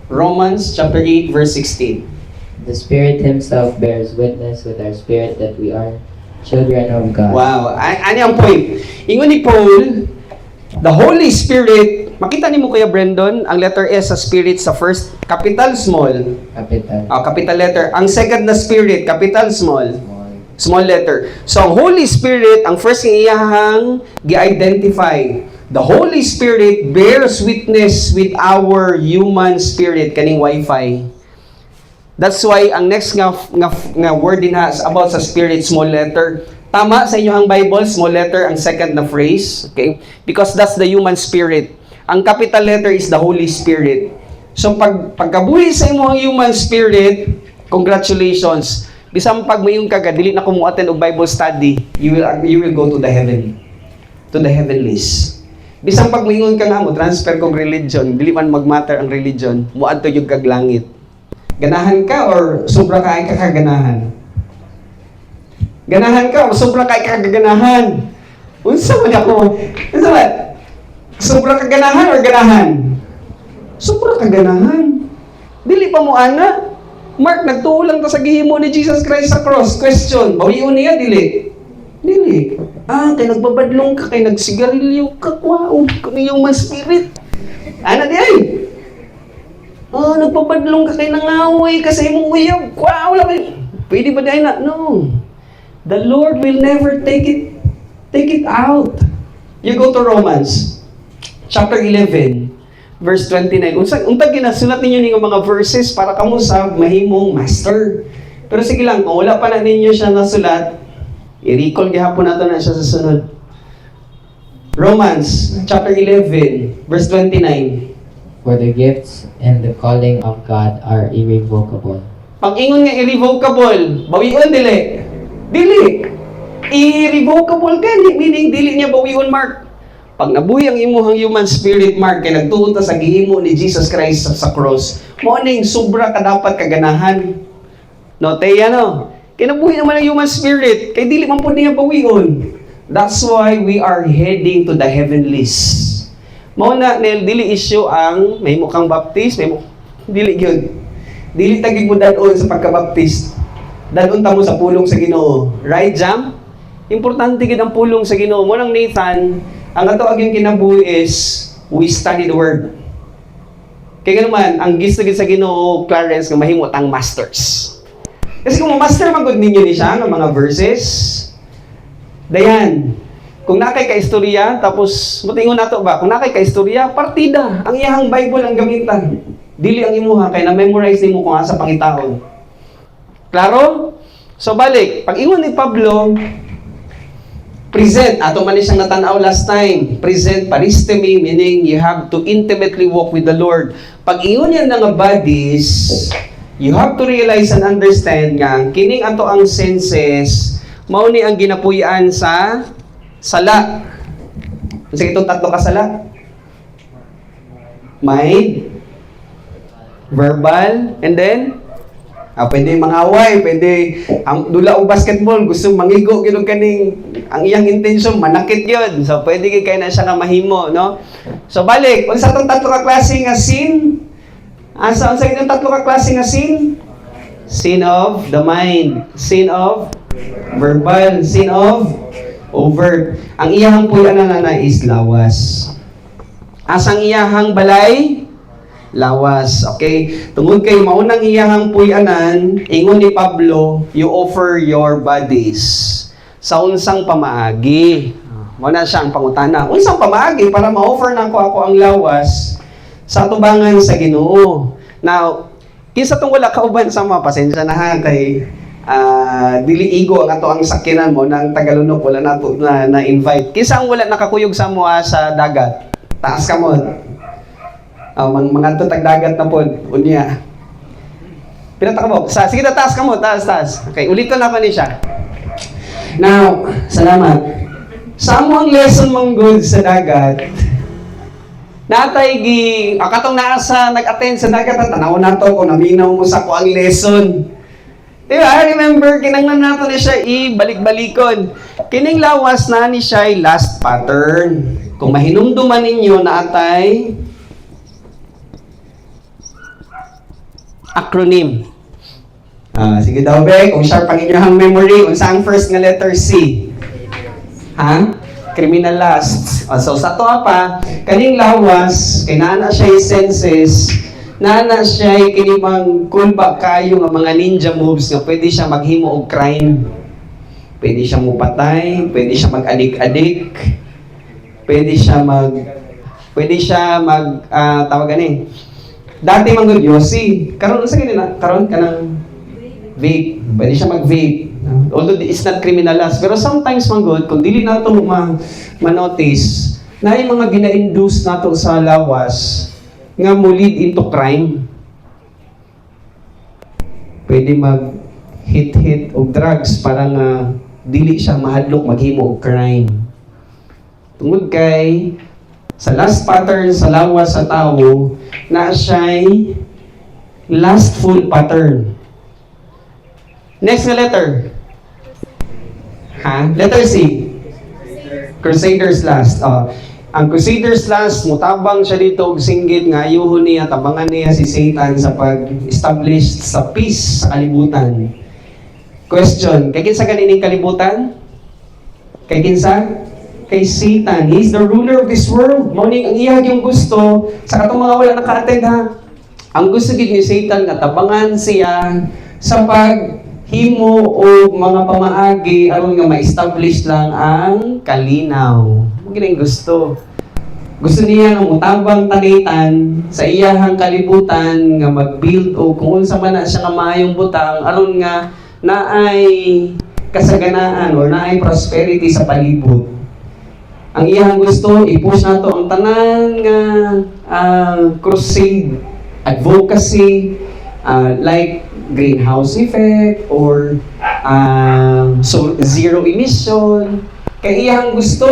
S1: Romans chapter 8 verse 16.
S2: The Spirit Himself bears witness with our spirit that we are children of God.
S1: Wow, ani ang point. Ingon ni Paul, the Holy Spirit, makita ni mo Kuya Brandon, ang letter S sa Spirit sa first, capital small.
S2: Capital.
S1: Capital letter. Ang second na Spirit, capital small.
S2: Small.
S1: Small letter. So, ang Holy Spirit, ang first nga iyahang gi-identify. The Holy Spirit bears witness with our human spirit, kaning Wi-Fi. That's why, ang next nga word din ha, about sa Spirit, small letter. Tama sa inyo ang Bible, small letter, ang second na phrase. Okay? Because that's the human spirit. Ang capital letter is the Holy Spirit. So, pagkabuhi sa imo ang human spirit, congratulations. Bisang pag mayong kaga, dili na ko mo attend og Bible study, you will go to the heaven. To the heavenlies. Bisang pag mayingon ka nga mo, transfer kong religion, dili man mag-matter ang religion, muadto yung kaglangit. Ganahan ka or sobra ka ay kakaganahan? Ganahan ka o sobra ka ay kakaganahan? Unsa man ako? Unsa man? Sobra kaganahan or ganahan? Sobra kaganahan. Dili pa mo ana. Mark, nagtuo lang ta sa gihimo ni Jesus Christ sa cross. Question, bawion niya, dili? Dili. Kay nagbabadlong ka, kay nagsigarilyo ka, wow, kung human spirit. Ana di ay? Nagpapadlong ka kay nangaway ka sa imong uyab. Wow, pwede ba di na? No. The Lord will never take it out. You go to Romans chapter 11 verse 29. Untag ginasulat ninyo ning mga verses para kamo sa mahimong master. Pero sige lang, kung wala pa na ninyo siya nasulat, i-recall gihapon nato na siya sa sunod. Romans chapter 11, verse 29.
S2: For the gifts and the calling of God are irrevocable.
S1: Pag-ingon nga irrevocable, bawion dili. Dili. Irrevocable ka, meaning dili niya bawion, Mark. Pag nabuhi ang imuhang human spirit, Mark, kay nagtuon ta sa gihimo ni Jesus Christ sa cross, mao ning sobra ka dapat kaganahan. No, Teya, no? Kay nabuhi naman ang human spirit, kay dili man pud niya bawion. That's why we are heading to the heavenlies. Mao na nel dili issue ang mahimo kang baptist, mahimo dili gyud. Dili tagig mo dadon sa pagkabaptist. Dadon ta mo sa pulong sa Ginoo. Right, Jam? Importante gid ang pulong sa Ginoo. Mo nang Nathan, ang ato agyang kinabuhi is we study the word. Kaya naman, ang gusto gid sa Ginoo, Clarence, nga mahimo tang masters. Kasi kung master man gud ninyo ni siya ng mga verses, dayan, kung nakay ka-istorya, tapos, mutingon nato ba, kung nakay ka-istorya, partida, ang iyahang Bible ang gamitan. Dili ang imuha, kaya na-memorize nimo kung asa pangitaon. Klaro? So, balik, pag ingon ni Pablo, present, ato man siyang natanaw last time, present paristemi, meaning you have to intimately walk with the Lord. Pag ingon yan nga bodies, you have to realize and understand nga, kining ato ang senses, mao ni ang ginapuy-an sa sala. Kasi itong tatlo ka sala. Mind, verbal, and then pwede mangaway, pwede dula og basketball, gusto mangigo gid kaning ang iyang intention manakit yun. So pwede kay na siya nga mahimo, no? So balik, unsa tong tatlo ka klase nga sin? Unsa itong tatlo ka klase nga sin? Sin of the mind, sin of verbal, sin of overt. Ang iyahang puy-anan na is lawas. Asang iyahang balay? Lawas. Okay? Tungod kay maunang iyahang puy-anan, ingon ni Pablo, you offer your bodies sa unsang pamaagi. Mao na siya ang pangutana. Unsang pamaagi para ma-offer na ako ang lawas sa tubangan sa Ginoo. Now, kinsa tong wala kauban sa mga pasensya na ha kay dili igo ang ato ang sakyanan mo ng Tagalunok, wala nato na invite. Kinsa ang wala nakakuyog sa mo sa dagat? Taas ka mo. Mga tag-dagat na po, unya. Pinataka mo. Sige, taas ka mo. Taas. Okay, ulitin na pa ni siya. Now, salamat. Sa mo ang lesson mong good sa dagat, natay akatong naasa nag-attend sa dagat, tanaw na to kung naminaw mo sa ko ang lesson. Diba? I remember, kinanglan nato ni siya ibalik-balikon. Kining lawas na ni siya last pattern. Kung mahinumduman ninyo na atay acronym. Sige daw, be. Kung sharp ang inyong memory, unsa ang first nga letter C? Criminal last. So, sa to pa, kaning lawas, kay naana siya senses, naana siya kinibang kulba kayo nga mga ninja moves nga pwede siya maghimo og crime. Pwede siya mupatay, pwede siya mag-adik-adik, pwede siya tawagan dati man gud Yossi. Karon sa ganina, karon kanang vape. Pwede siya mag-vape. Although it's not criminal as, pero sometimes man gud kung dili nato ma-notice na yung mga gina-induce nato sa lawas nga mo lead into crime. Pwede mag-hit og drugs para nga dili siya mahadlok maghimo og crime. Tungod kay sa last pattern sa lawas sa tao, na siya'y lastful pattern. Next na letter. Letter C. Crusaders last. Ang Crusaders last, mutabang siya dito og singgit nga ayuhon niya, tabangan niya si Satan sa pag-establish sa peace sa kalibutan. Question, kay kinsa ganining kalibutan? Kay kinsa? Kay Satan. He's the ruler of this world. Morning, ang iyag yung gusto, sa katong mga wala naka-attend ang gusto gid ni Satan nga tabangan siya sa paghimo o mga pamaagi aron nga ma-establish lang ang kalinaw. Magaling gusto. Gusto niya nga mutabang tanitan sa iyahang kalibutan nga mag-build o kung unsa man na siya nga maayong butang aron nga naay kasaganaan or naay prosperity sa palibot. Ang iyang gusto, i-push nato ang tanan nga crusade, advocacy, like greenhouse effect or so zero emission. Kay iyang gusto,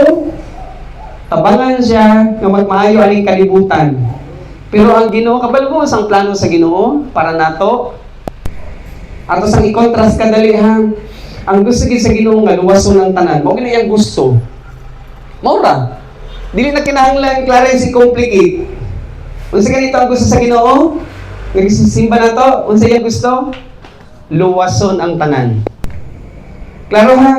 S1: tabangan siya nga magmaayo aning kalibutan. Pero ang Ginoo, kabalo mo ang plano sa Ginoo para nato. Ato sang i-contrast kadali ha. Ang gusto gid sa Ginoo nga luwason ang tanan. Mao gina iyang gusto. Maura. Dili na kinahanglan clarence i-complicate. Unsa ganito ang gusto sa Ginoo? Nagsisimba na to, unsa iyang gusto? Luwason ang tanan. Klaro ha?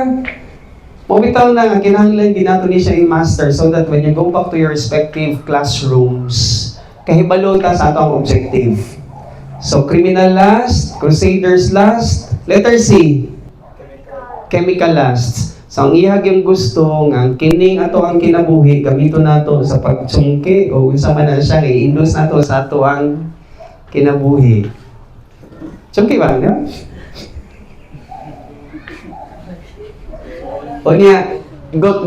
S1: Mabitaw na nga, kinahanglan ginato ni siya i-master so that when you go back to your respective classrooms, kahibalo ka sa atong objective. So, criminal last, crusaders last, letter C, chemical last. So, ang ihag yung gusto nga, kining ato ang kinabuhi, gamito nato sa pagtsungki o unsa man na siya, i-induce nato sa ato ang kinabuhi. Tsungki ba? Yeah? O niya, got.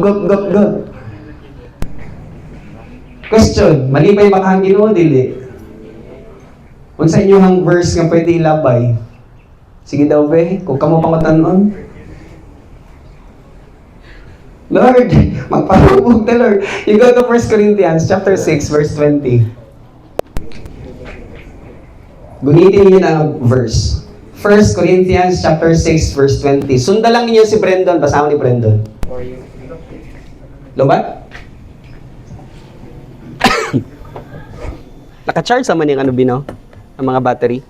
S1: Question, mali ba yung bakang Ginoo, dili? Unsa inyong verse nga pwede ilabay? Sige daw, be, kung kamo pangutanon. Lord, magpahubog na Lord. You go to 1 Corinthians chapter 6, verse 20. Gunitin niyo na ang verse. 1 Corinthians chapter 6, verse 20. Sunda lang niyo si Brendon. Basahan ni Brendon.
S2: For you.
S1: Lobat? Naka-charge naman yung binaw? Ang mga battery?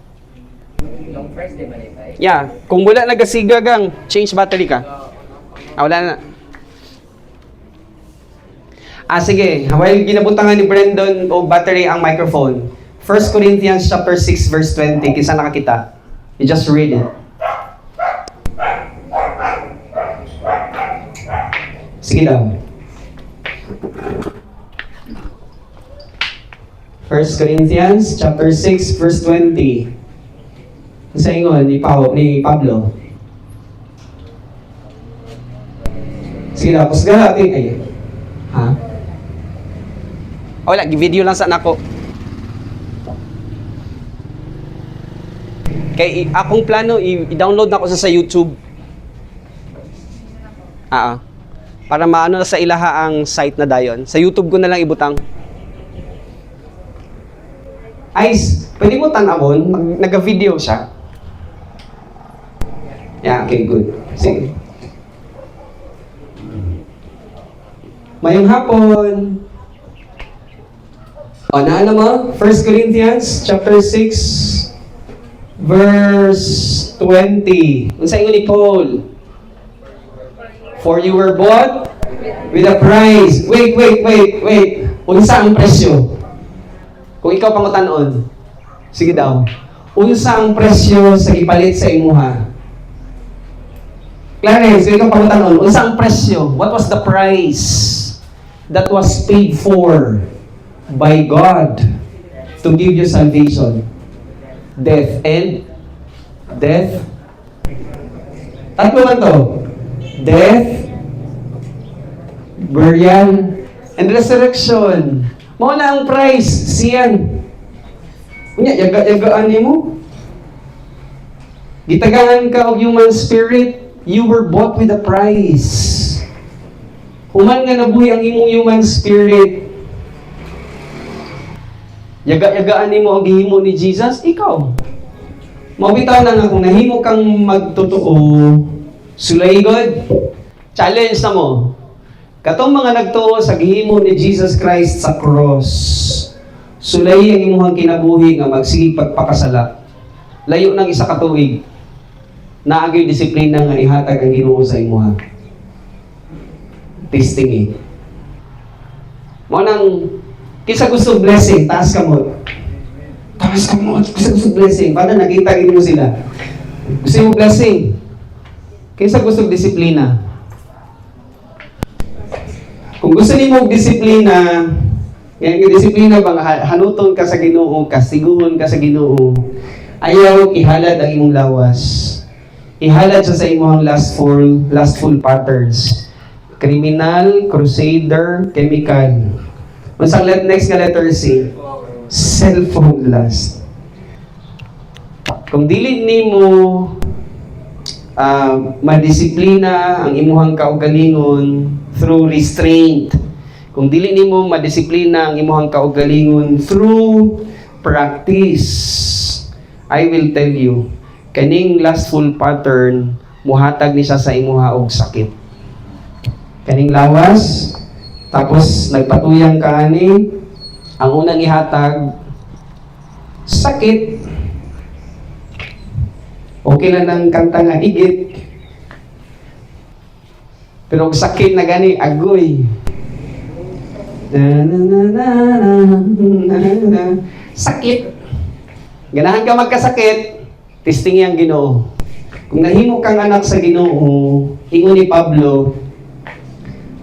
S2: Long first day malipay.
S1: Yeah. Kung wala nagasiga gang, change battery ka. Wala na. Sige. While ginabutangan ni Brendon o battery ang microphone. 1 Corinthians chapter 6, verse 20. Kisa nakakita? You just read it. Sige daw. 1 Corinthians chapter 6, verse 20. Sa ingon ni Pablo. Sige daw. Kusga natin. Ay. Ha? Wala. Video lang sa nako. Kay akong plano, i-download na ko sa YouTube. Para maano na sa ilaha ang site na dayon. Sa YouTube ko na lang ibutang. Ice, pwede mo tanawon, nag-video siya. Yeah, okay, good. Sige. Mayong hapon. Naano mo? 1 Corinthians chapter 6, verse 20. Unsa ingon ni Paul? For you were bought with a price. Wait. Unsa ang presyo? Kung ikaw pangutanon. Sige daw. Unsa ang presyo sa gipalit sa imuha? Clarence, kung ikaw pangutanon, unsa ang presyo? What was the price that was paid for by God to give you salvation? Death. Tatlo lang to. Death, burial, and resurrection. Mao na ang price. Siyan. Kunya, yagaan mo. Gitagaan ka og human spirit. You were bought with a price. Human nga nabuhi ang imong human spirit. Yaga-yagaan nimo ang gihimo ni Jesus, ikaw. Mabitaw na nga kung nahimo kang magtotoo, sulay God, challenge na mo. Katong mga nagtuo sa gihimo ni Jesus Christ sa cross, sulay ang imuhang kinabuhi nga magsige pagpakasala. Layo ng isa ka tuig. Naagay disiplina nga ihatag ang Ginoo sa imuha. Testing Mo nang kisa gusto blessing, taas ka mo. Kisa gusto blessing, para nakita mo sila. Gusto mo blessing. Kisa gusto disiplina. Kung gusto niyo disiplina, yung disiplina bang hanuton ka sa Ginoo, kasiguhon ka sa Ginoo, ayaw ihalad ang imong lawas. Ihalad siya sa imong lustful patterns. Criminal, crusader, chemical. Unsang next nga letter C? Cellphone lust. Kung dili nimo madisiplina ang imuhang kaugalingon through restraint. Kung dili nimo madisiplina ang imuhang kaugalingon through practice, I will tell you, kaning lustful pattern, muhatag ni siya sa imuha og sakit. Kaning lawas, tapos nagpatuyang ka ani, ang unang ihatag, sakit. Okay lang ng kanta nga higit. Pero ang sakit na gani, agoy. Sakit. Ganahan ka magkasakit, testing yang Ginoo. Kung nahimo kang anak sa Ginoo, ingon ni Pablo,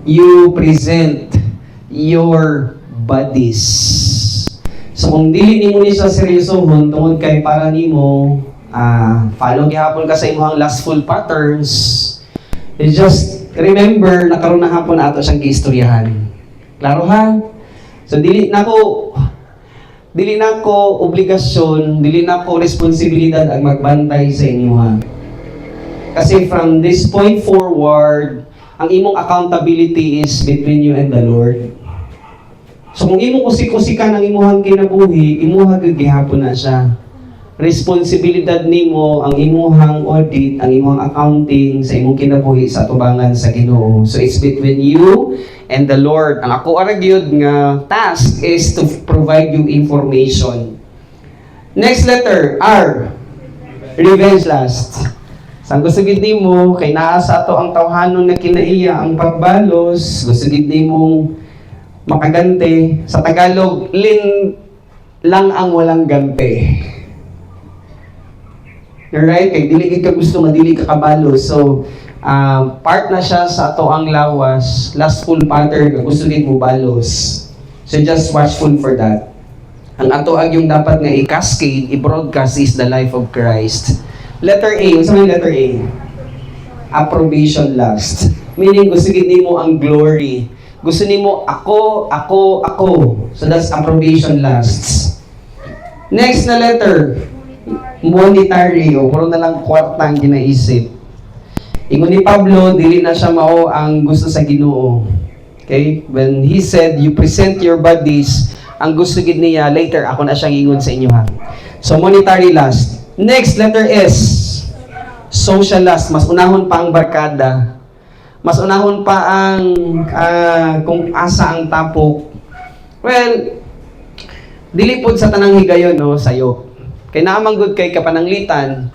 S1: you present your bodies. So kung dili nimo ni sa seryosohon tungod kay para nimo follow gihapon ka sa imong lustful patterns, just remember na karon na hapon ato siyang giistoryahan. Klaro ha? So dili na ko obligasyon, dili na ko responsibilidad ang magbantay sa inyo ha. Kasi from this point forward, ang imong accountability is between you and the Lord. So kung imong kusik-kusikan ang imuhang kinabuhi, imuha gyud gihapon na siya. Responsibilidad nimo ang imuhang audit, ang imuhang accounting sa imong kinabuhi sa atubangan sa Ginoo. So it's between you and the Lord. Ang ako ara gyud nga task is to provide you information. Next letter, R. Revenge lust. Sang gusto gid nimo kay naa sa ato ang tawhanon na kinaiya ang pagbalos, gusto gid nimong makagante. Sa Tagalog, lin lang ang walang gante. Alright? Kay dili gid ka gusto madili ka kabalo. So, part na siya sa ato ang lawas, lustful pattern, gusto gid mo balos. So just watchful for that. Ang ato yung dapat nga i-cascade, i-broadcast is the life of Christ. Letter A, ano sa letter A? Approbation lust. Meaning gusto gid nimo ang glory. Gusto nimo ako. So that's approbation lusts. Next na letter, monetary, o puro na lang kwarta ang ginaisip. Ingon ni Pablo, dili na siya mao ang gusto sa Ginoo. Okay? When he said, you present your bodies, ang gusto gid niya, later ako na siyang ingon sa inyo ha. So monetary lust. Next, letter S. Social lust. Mas unahon pa ang barkada. Mas unahon pa ang kung asa ang tapok. Well, dili pod sa tanang higayon no, sayo. Kay naamang good kay kapananglitan,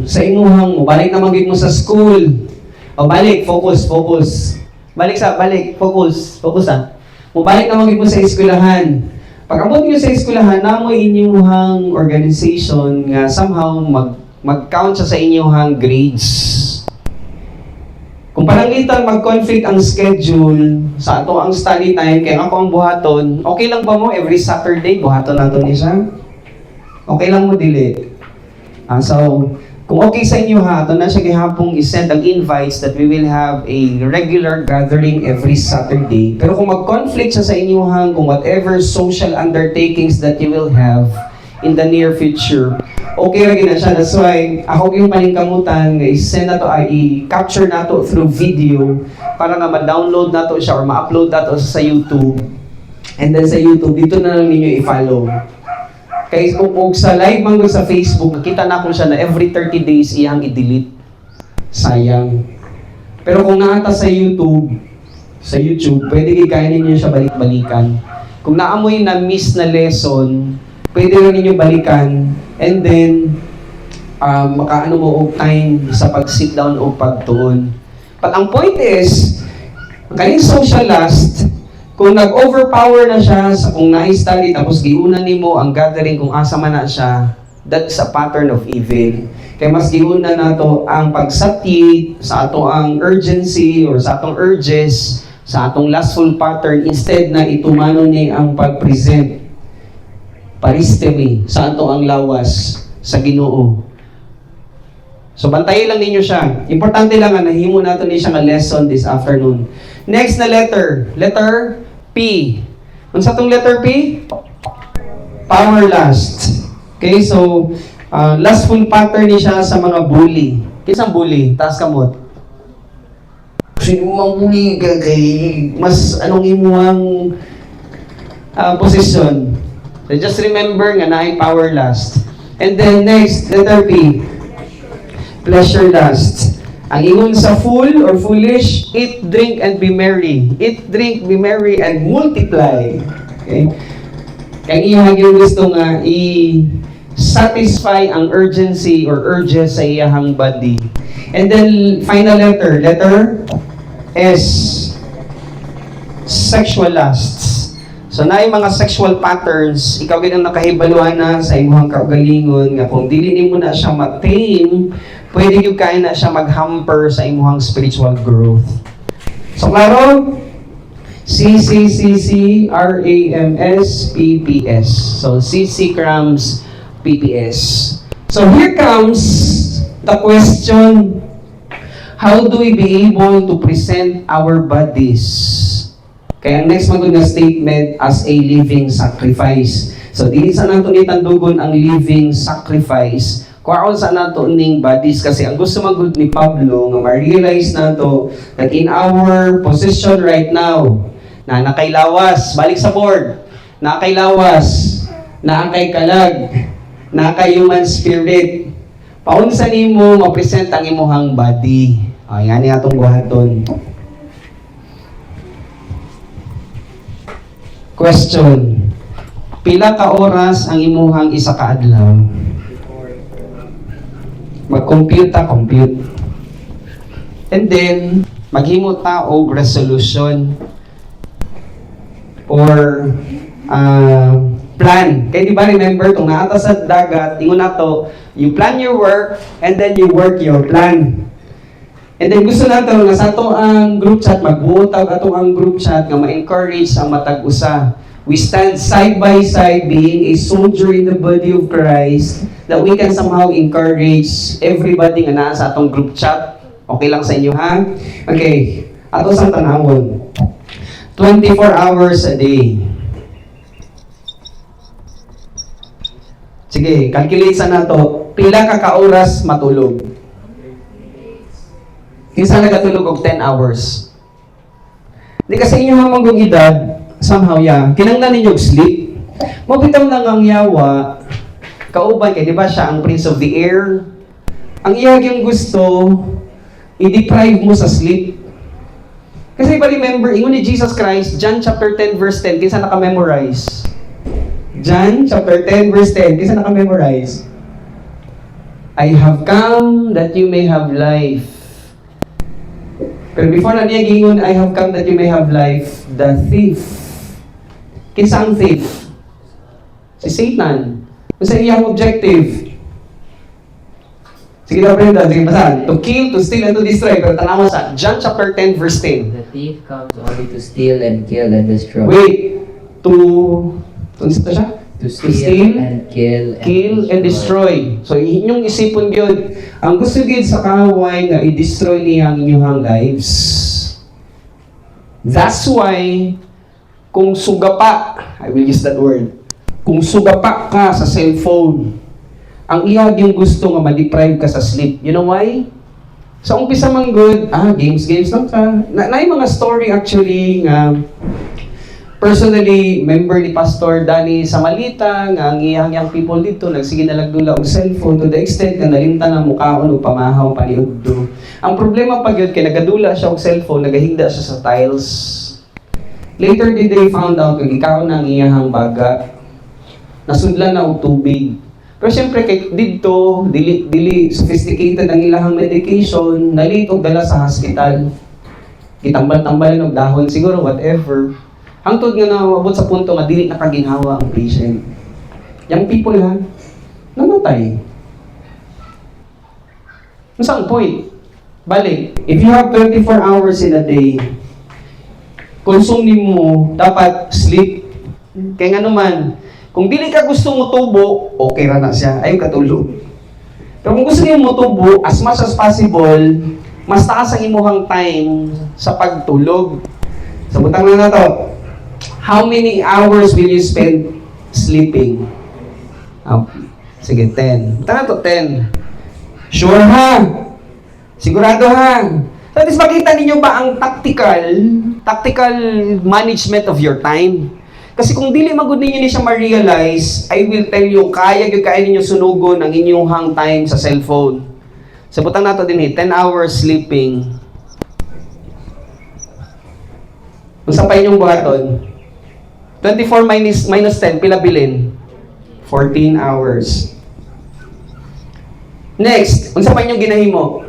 S1: sa imuhang mo, balik naman gid mo sa school. O balik, focus. Focus ha. Mo balik naman gid mo sa eskwelahan. Pag abot niyo sa eskwelahan, namoy inyong organization nga somehow mag-count sa inyong grades. Kung pananglitan mag-conflict ang schedule sa ato ang study time, kaya ako ang buhaton, okay lang ba mo every Saturday, buhaton nato ni siya? Okay lang mo dili. So, kung okay sa inyo ha, ito na siya gihapong isend ang invites that we will have a regular gathering every Saturday. Pero kung mag-conflict siya sa inyo ha, kung whatever social undertakings that you will have in the near future, okay ra gina siya. That's why, ako yung paningkamutan, i-send na to, i-capture na to through video para nga ma-download na to siya or ma-upload na to sa YouTube. And then sa YouTube, dito na lang ninyo i-follow. Kaya kung sa live man sa Facebook, nakita na ko siya na every 30 days iyang i-delete. Sayang. Pero kung naata sa YouTube, pwede kikainin niyo siya balik-balikan. Kung naamoy na miss na lesson, pwede rin ninyo balikan and then makaano mo og time sa pag-sit down o pagtuon. But ang point is, kaning social lust, kung nag-overpower na siya sa kung na-study tapos giuna nimo ang gathering kung asa man na siya, that's a pattern of evil. Kaya mas giuna nato ang pagsati sa ato ang urgency or sa atong urges, sa atong lustful pattern instead na itumano niya ang pag-present paristemi sa ato ang lawas sa Ginoo. So bantayin lang ninyo siya. Importante lang nga nahimo nato ni siya nga lesson this afternoon. Next na letter, letter P. Unsa tong letter P? Power lust. Okay, so lustful pattern ni siya sa mga bully. Kisang bully? Taas kamot. Sino mang bully kay mas anong imuhang position. So just remember nga naay power lust. And then next, letter P. Pleasure lust. Ang ingon sa fool or foolish, eat, drink, and be merry. Eat, drink, be merry, and multiply. Okay? Kaya iyang yung gusto nga i-satisfy ang urgency or urges sa iyahang body. And then, final letter, letter S. Sexual lusts. So, na yung mga sexual patterns, ikaw ganang nakahibaluan na sa imong kaugalingon nga kung dili nimo na siya ma-tame, pwede yung kain na siya mag-hamper sa imuhang spiritual growth. So, klaro? CCCCRAMS-PPS. So, CC Crams PPS. So, here comes the question, how do we be able to present our bodies? Kaya ang next magod na statement, as a living sacrifice. So, dili sa nato ni tandugon ang living sacrifice, kuwaon sa nato ning bodies, kasi ang gusto magud ni Pablo nga ma-realize nato that in our position right now, na nakay lawas, balik sa board, na kay lawas, na kay kalag, na kay human spirit, paunsa nimo ma-present ang imuhang body. Ay, yan yung atong buhaton. Question. Pila ka oras ang imuhang isa ka adlaw? Mag-compute ta, compute. And then, maghimo ta og resolution or plan. Kaya di ba remember, kung naata sa dagat, ingon nato, you plan your work and then you work your plan. And then gusto nato na sa ato ang group chat, magbuotag ato ang group chat nga ma-encourage ang matag-usa. We stand side by side being a soldier in the body of Christ that we can somehow encourage everybody nga naa sa atong group chat. Okay lang sa inyo, ha? Okay. Ato sa tanawon. 24 hours a day. Sige, calculate sa nato. Pila ka oras matulog? Kinsa nagatulog og 10 hours? Di kasi inyo hamang edad, somehow kinanglan ninyo og sleep. Mabitaw lang ang yawa, kauban kay di ba siya ang prince of the air. Ang iyang gusto, i-deprive mo sa sleep. Kasi ba remember, ingon ni Jesus Christ, John chapter 10 verse 10, kinsa naka-memorize? John chapter 10 verse 10, kinsa naka-memorize? I have come that you may have life. Pero before na niya gingon, I have come that you may have life, the thief. Kinsa ang thief? Si Satan. Kasi iyang objective. Sige na, Brenda, sige basahan. To kill, to steal, and to destroy. Pero tanawa sa John chapter 10, verse 10.
S2: The thief comes only to steal and kill and destroy.
S1: Wait, to siya?
S2: To steal and
S1: Kill and destroy. So, inyong isipon yun. Ang gusto yun sa kaway nga i-destroy niya ang inyong lives. That's why, kung sugapa, I will use that word, kung sugapa ka sa cellphone, ang iyag yung gusto nga ma-deprive ka sa sleep. You know why? Sa umpisa man good, games lang ka. Na yung mga story actually nga, personally, member ni Pastor Danny Samalita, nga ang iyang people dito, nagsige na lagdula og cellphone to the extent na nalimtan ang mukhaon o pamahaw paniuddo. Ang problema pag yun, kay nagadula siya og cellphone, nagahigda siya sa tiles. Later did they found out, kung ikaw na ang iyahang baga, nasudlan na og tubig. Pero syempre, kay dito, dili sophisticated ang ilahang medication, nalit og dala sa hospital. Kitambal-tambal og dahon, siguro, whatever. Hangtod nga naabot sa punto nga dili nakaginhawa ang patient. Yang people namatay. Unsa ang point? Balik, if you have 24 hours in a day, consume mo dapat sleep. Kaya nga naman, kung dili ka gusto mo tubo, okay ra na siya, ayaw katulog. Pero kung gusto niyo motubo, as much as possible, mas taas ang imuhang time sa pagtulog. So, butang na to. How many hours will you spend sleeping? Sige, 10. Butang na to, 10. Sure ha? Sigurado ha? So, at least makita ninyo ba ang tactical management of your time? Kasi kung dili magud ninyo ni siya ma-realize, I will tell you, kaya ninyo sunugon ang inyong hang time sa cellphone. So, butang nato din 10 hours sleeping. Unsa pa inyong buhaton? 24 minus 10, pila bilin? 14 hours. Next, unsa pa inyong ginahimo?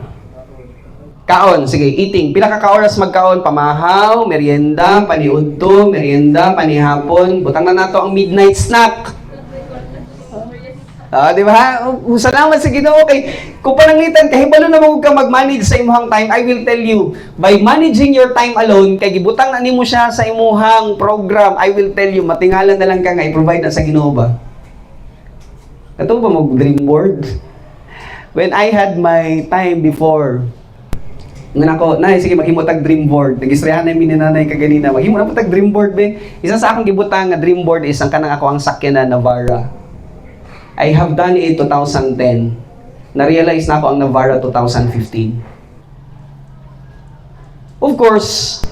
S1: Kaon, sige, eating. Pila ka oras magkaon? Pamahaw, merienda, paniudto, merienda, panihapon. Butang na nato ang midnight snack. Di ba? Salamat sa Ginoo kay kung pananglitan kahibalo na mo ka mag-manage sa imong time, I will tell you, by managing your time alone, kay gibutang na nimo siya sa imong program, I will tell you, matingalan na lang ka nga i-provide na sa Ginoo ba? Kato ba mo dream board? When I had my time before, nga nako, sige maghimo tag dream board. Nagisrehan na mi ni nanay kaganina. Maghimo na po tag dream board be. Isa sa akong gibutang nga dream board is ang kanang ako ang sakyanan Navara. I have done it 2010. Na-realize na ako ang Navara 2015. Of course,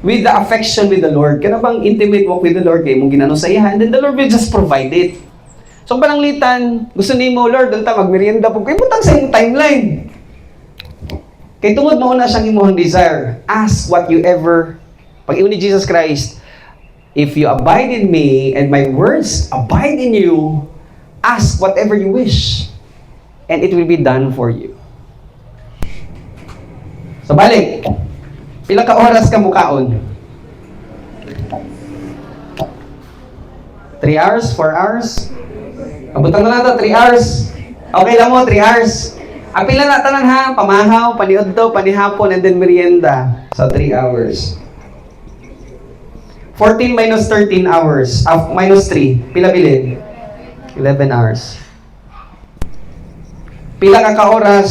S1: with the affection with the Lord, kaya bang intimate walk with the Lord, kaya mong ginano sa iya, and then the Lord will just provide it. So, pananglitan, gusto ni mo, Lord, doon ta magmerienda po, kaya butang sa iyong timeline. Kaya tungod mo na siyang imuhang desire. Ask what you ever, pag-iwan ni Jesus Christ, if you abide in me, and my words abide in you, ask whatever you wish, and it will be done for you. So, balik. Pila ka oras ka mukaon? 3 hours? 4 hours? Abutang na nato, 3 hours. Okay lang mo, 3 hours. Pila na tanan ha, pamahaw, paniudto, panihapon, and then merienda. So, 3 hours. 14 minus 13 hours. Minus 3. Pila bilin? 11 hours. Pila ka oras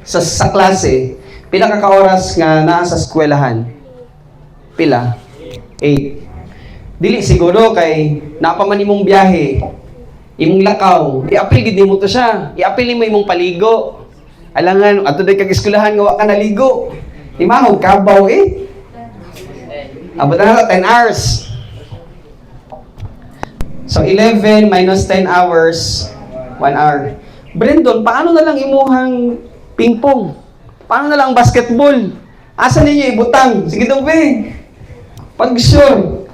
S1: sa klase? Pila ka oras nga naa sa eskwelahan? Pila? 8. Dili siguro kay napaman imong biyahe, imong lakaw, i-apil gid nimo to siya. I-apil nimo imong paligo. Alangan adto day kag eskwelahan nga wa ka naligo. Imahog kabaw eh. Abot na 10 hours. So 11 minus 10 hours, 1 hour. Brendon, paano na lang imuhang pingpong? Paano na lang basketball? Asa ninyo ibutang? Sige daw be. Pag sure.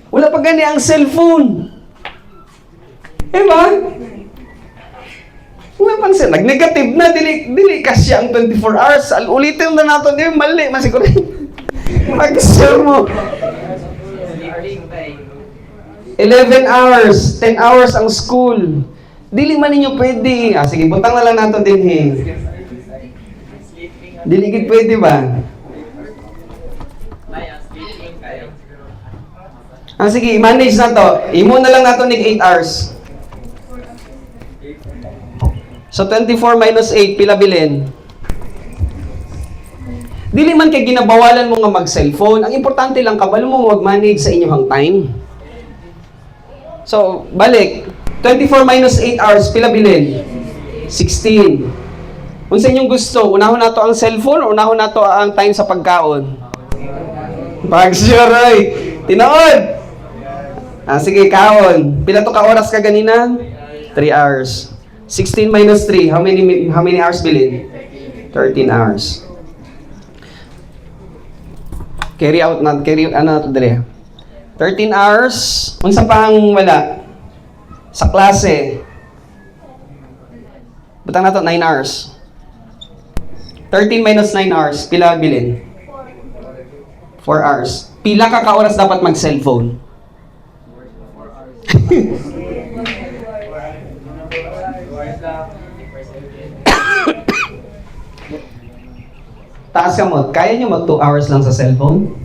S1: Wala pa gani ang cellphone. Diba? Wala pa siya. Nag-negative na. Dili kasi ang 24 hours. Ulitin na natin. Mali. Masiguro. Pag-sure mo. 11 hours. 10 hours ang school. Dili man ninyo pwede. Sige, butang na lang natin din eh. Dili gid pwede ba? Sige, manage na to. Imo na lang nato nig 8 hours. So 24 minus 8, pila bilin? Dili man kay ginabawalan mo nga mag-cellphone. Ang importante lang kabalo mo mag-manage sa inyong time. So, balik. 24 minus 8 hours, pila bilin? 16. Kung sa inyong gusto, unahon nato ang cellphone o unahon nato ang time sa pagkaon? Pag-sure ay. Tinood! Sige, kaon. Pila to ka oras ka ganina? 3 hours. 16 minus 3, how many hours bilin? 13 hours. Carry out na dire. 13 hours. Unsa pang wala? Sa klase. Butang nato 9 hours. 13 minus 9 hours, pila bilin? 4 hours. Pila ka oras dapat mag-cellphone? Taas ka mo, kaya nyo mag 2 hours lang sa cellphone?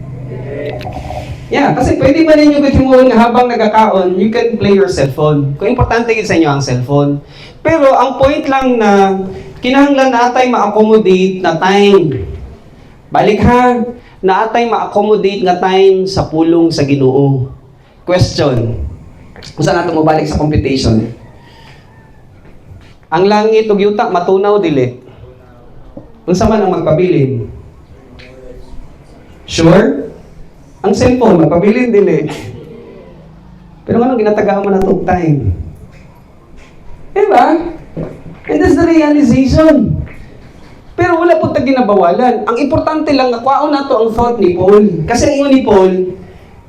S1: Yeah, kasi pwede ba ninyo gatimuon nga habang nagkakaon, you can play your cellphone. Kung importante sa inyo ang cellphone. Pero ang point lang na kinahanglan natay ma-accommodate na time. Balik ha, naatay ma-accommodate nga time sa pulong sa Ginoo. Question. Kung saan nato mo balik sa computation? Ang langit ug yuta matunaw dili. Unsa man ang magpabilin? Sure? Ang cellphone, magpabilin dili. Pero anong ginatagaan mo na itong time? Diba? And that's the realization. Pero wala po tag ginabawalan. Ang importante lang, nakwaon na to ang thought ni Paul. Kasi ang ingon ni Paul,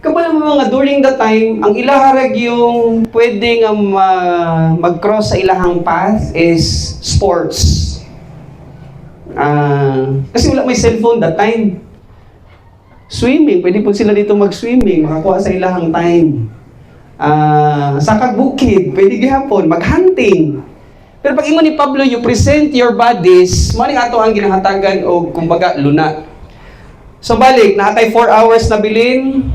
S1: kapag mga during the time, ang ilaharag yung pwedeng mag-cross sa ilahang path is sports. Kasi wala may cellphone that time. Swimming, pwede po sila dito mag-swimming, makakuha sa ilahang time. Sa kagbukid, pwede gihapon, mag-hunting. Pero pag ingon ni Pablo, you present your bodies, maning ato ang ginahatagan o kumbaga luna. So balik, nakatay 4 hours na bilin.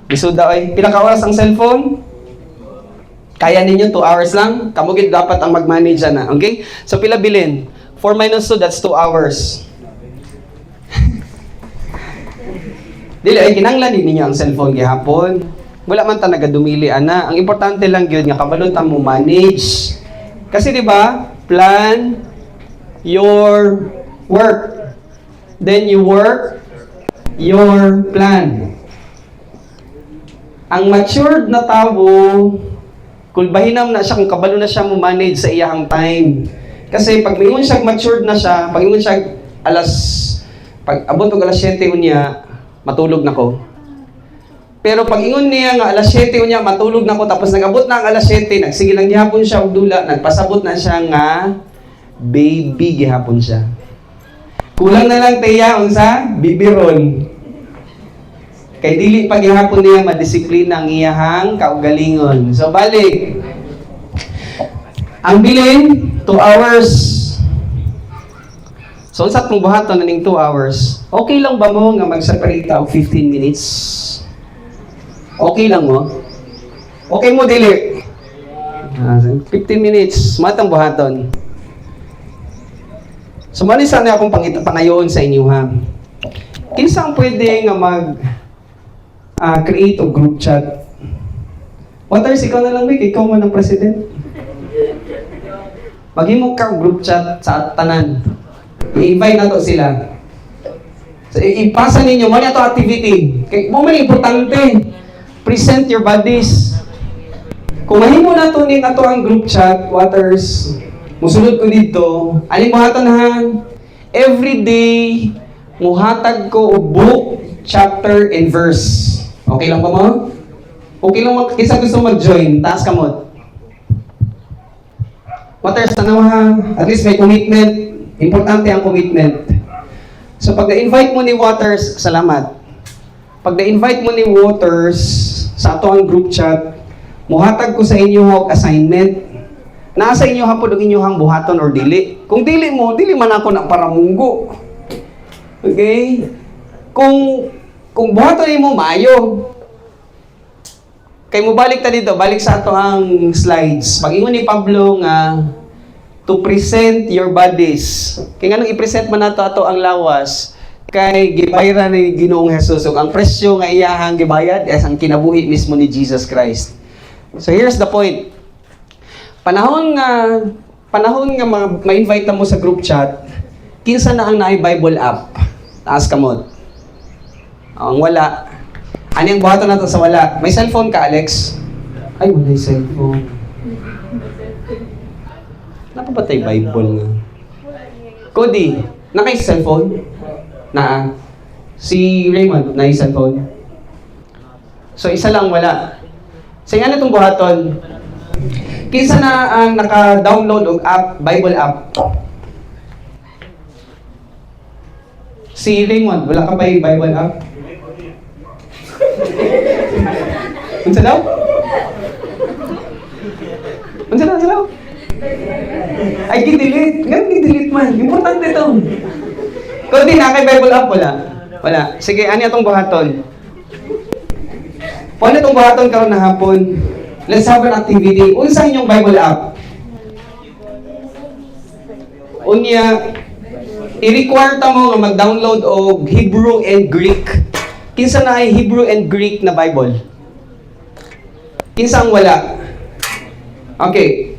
S1: Isuda ay, pila ka oras ang cellphone? Kaya ninyo 2 hours lang? Kamugid dapat ang mag-manage na, okay? So pila bilin? 4 minus 2, that's 2 hours. Dili ay kinanglan din ninyo ang cellphone gihapon. Wala man ta nagadumili ana. Ang importante lang gyud nga kabalutan mo manage. Kasi di ba? Plan your work. Then you work your plan. Ang matured na tao, kung bahinam na siya, kung kabalo na siya mo manage sa iyang time. Kasi pag mingon siya matured na siya, pag mingon siya pag abot og alas 7 unya, matulog na ko. Pero pag ingon niya nga alas 7 unya, matulog na ko, tapos nag-abot na ang alas 7, nagsige lang gihapon siya og dula, nagpasabot na siya nga baby gihapon siya. Kulang na lang tiya unsa bibiron. Kay dili pa gihapon niya madisiplina ang iyahang kaugalingon. So balik. Ang bilin 2 hours. So, sa kung buhaton na ning 2 hours, okay lang ba mo nga mag-separate og 15 minutes? Okay lang mo? Okay mo, dili? 15 minutes, matang buhaton. So, manisan na akong pangayoon sa inyo, ha? Kinsa ang pwede nga create og group chat? Waters, ikaw na lang, Vic. Ikaw man ang president. Maghimo ka group chat sa tanan. I-invite na to sila. So, ipasa ninyo, mo na to activity. Kaya mo man importante, present your bodies. Kung mahimo na to ning ato ang group chat, Waters, musulod ko dito, aling buhatan ha, every day, muhatag ko og book, chapter, and verse. Okay lang ba mo? Okay lang mo, kisa gusto mag-join, taas ka mo. Waters, tanaw ha, at least may commitment. Importante ang commitment. So pag na-invite mo ni Waters, salamat. Pag na-invite mo ni Waters sa ato ang group chat, muhatag ko sa inyo og assignment. Nasa inyo hapon og inyong buhaton or dili. Kung dili mo, dili man ako na para munggo. Okay? Kung buhaton mo maayo. Kay mo balik ta dito, balik sa ato ang slides. Pag ingon ni Pablo nga to present your bodies. Kaya nga nung i-present man nato ato ang lawas, kay gibayran ni Ginoong Hesus. So, ang presyo nga iyahang gibayad is ang kinabuhi mismo ni Jesus Christ. So here's the point. Panahon nga ma-invite na mo sa group chat, kinsa na ang naay Bible app? Taas kamot. Ang wala. Ano yung buhaton nato sa wala? May cellphone ka, Alex? Ay, wala yung cellphone. Napapatay Bible nga. Cody, nakay cellphone? Na si Raymond, na cellphone? So, isa lang wala. So, yan itong buhaton. Kinsa na ang naka-download og app, Bible app? Si Raymond, wala ka ba yung Bible app? Unsa daw? Unsa daw? Ay, gidelete. Nga gidelete man. Importante ito. Kung di na kay Bible app, wala. Wala. Sige, ani atong buhaton. Paano itong buhaton karon na hapon? Let's have an activity. Unsa inyong Bible app? Unya, i-require ta mo nga mag-download og Hebrew and Greek. Kinsa na ay Hebrew and Greek na Bible? Kinsa ang wala? Okay,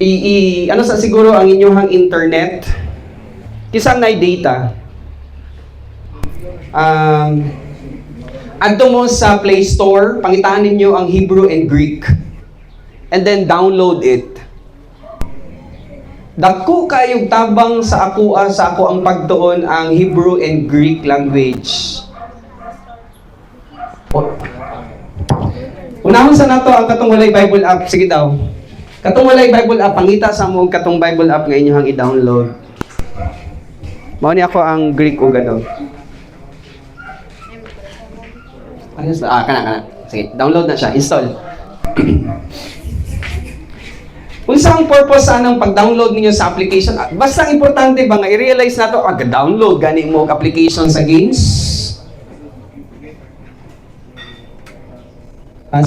S1: ano sa siguro ang inyong internet? Kinsa na ay data? Adto mo sa Play Store, pangitaan ninyo ang Hebrew and Greek. And then download it. Dako kayong tabang sa ako ang pagtuon ang Hebrew and Greek language. Unahon sa nato ang katong walay Bible app. Sige daw. Katong walay Bible app, pangita sa mo katong Bible app nga inyong i-download. Mao ni ako ang Greek o gado. Kana. Sige, download na siya. Install. Unsa ang purpose anang pag-download ninyo sa application? Basta importante ba nga i-realize nato download gani mo og application sa games?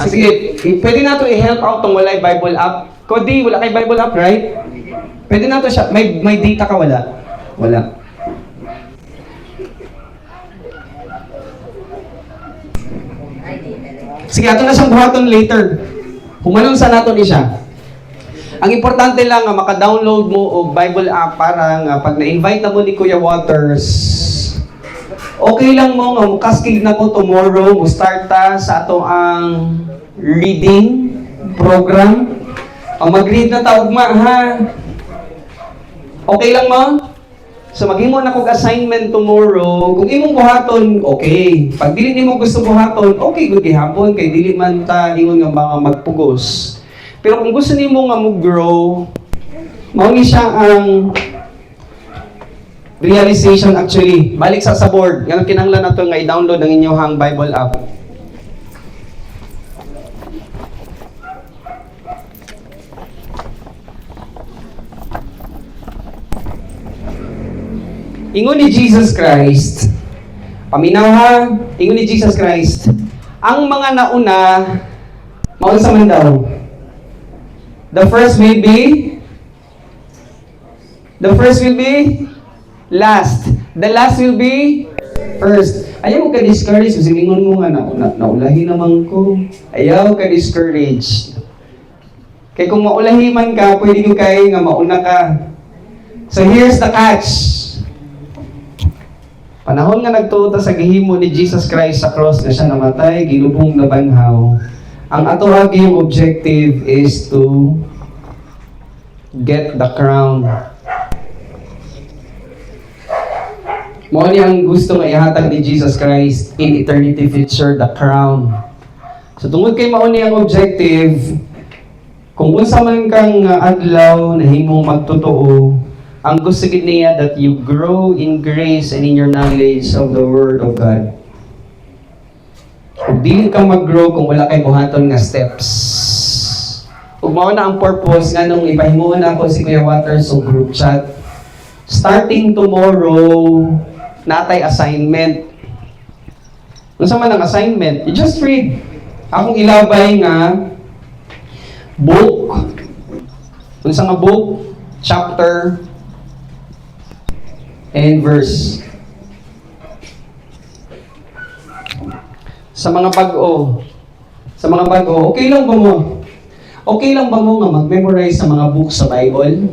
S1: Sige, pwede nato i-help out tong walay Bible app. Cody, wala kay Bible app, right? Pwede nato siya. May data ka wala? Wala. Sige, ato na siyang buhaton later. Humanong sa nato ni siya. Ang importante lang nga maka-download mo og Bible app para nga pag na-invite na mo ni Kuya Waters, okay lang mo nga mukaskig na ko tomorrow, mo start ta sa ato ang reading program. Ang mag-read na ta ugma ha. Okay lang mo? So maghimo na kog assignment tomorrow. Kung imong buhaton, okay. Pag dili nimo gusto buhaton, okay gud gihapon kay dili man ta ingon nga mga magpugos. Pero kung gusto nimo nga mo-grow, mao ni siya ang realization actually. Balik sa board. Nga kinahanglan nato nga i-download ang inyong Bible app. Ingon ni Jesus Christ, paminaw ha, ingon ni Jesus Christ, ang mga nauna, maunsa man daw? The first will be last. The last will be first. Ayaw mo ka-discourage, kasi ingon mo nga, naulahi naman ko. Ayaw ka-discourage. Kaya kung maulahi man ka, pwede ko kayo nga mauna ka. So here's the catch. Panahon nga nagtuota sa gihimo ni Jesus Christ sa cross na siya namatay, ginubong na banhaw. Ang ato yung objective is to get the crown. Mao ni ang gusto nga ihatag ni Jesus Christ in eternity future, the crown. So tungod kay mao ni ang objective, kung unsa man kang adlaw na himong magtotoo, ang gusto gid niya that you grow in grace and in your knowledge of the Word of God. Kung dili ka mag-grow kung wala kay buhaton nga steps. Ug mao na ang purpose nga nung ipahimuon na ako si Kuya Waters sa group chat. Starting tomorrow, natay assignment. Unsa man ang assignment? You just read. Akong ilabay nga book. Unsa nga book? Chapter and verse. Sa mga bago, okay lang ba mo? Okay lang ba mo nga mag-memorize sa mga books sa Bible?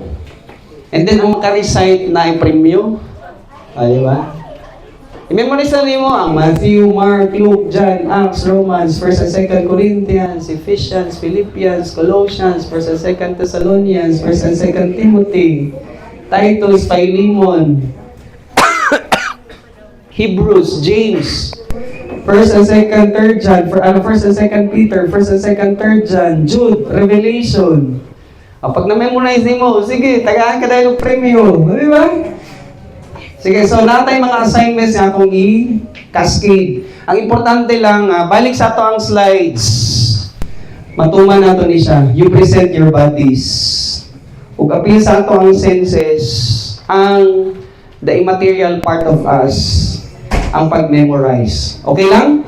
S1: And then ang maka-recite na i-premyo? Di ba? I-memorize na mo ang Matthew, Mark, Luke, John, Acts, Romans, 1 and 2 Corinthians, Ephesians, Philippians, Colossians, 1 and 2 Thessalonians, 1 and 2 Timothy, Titus, Philemon, Hebrews, James, 1 and 2, 3 John, 1 and 2 Peter, 1 and 2, 3 John, Jude, Revelation. Pag na-memorize mo, sige, tagaan ka dahil ng premyo. Di ba? Sige, so natay mga assignments nga akong i-cascade. Ang importante lang, balik sa ito ang slides. Matuman nato ni siya. You present your bodies. Ug apil sa ito ang senses, ang the immaterial part of us. ang pag-memorize. Okay lang?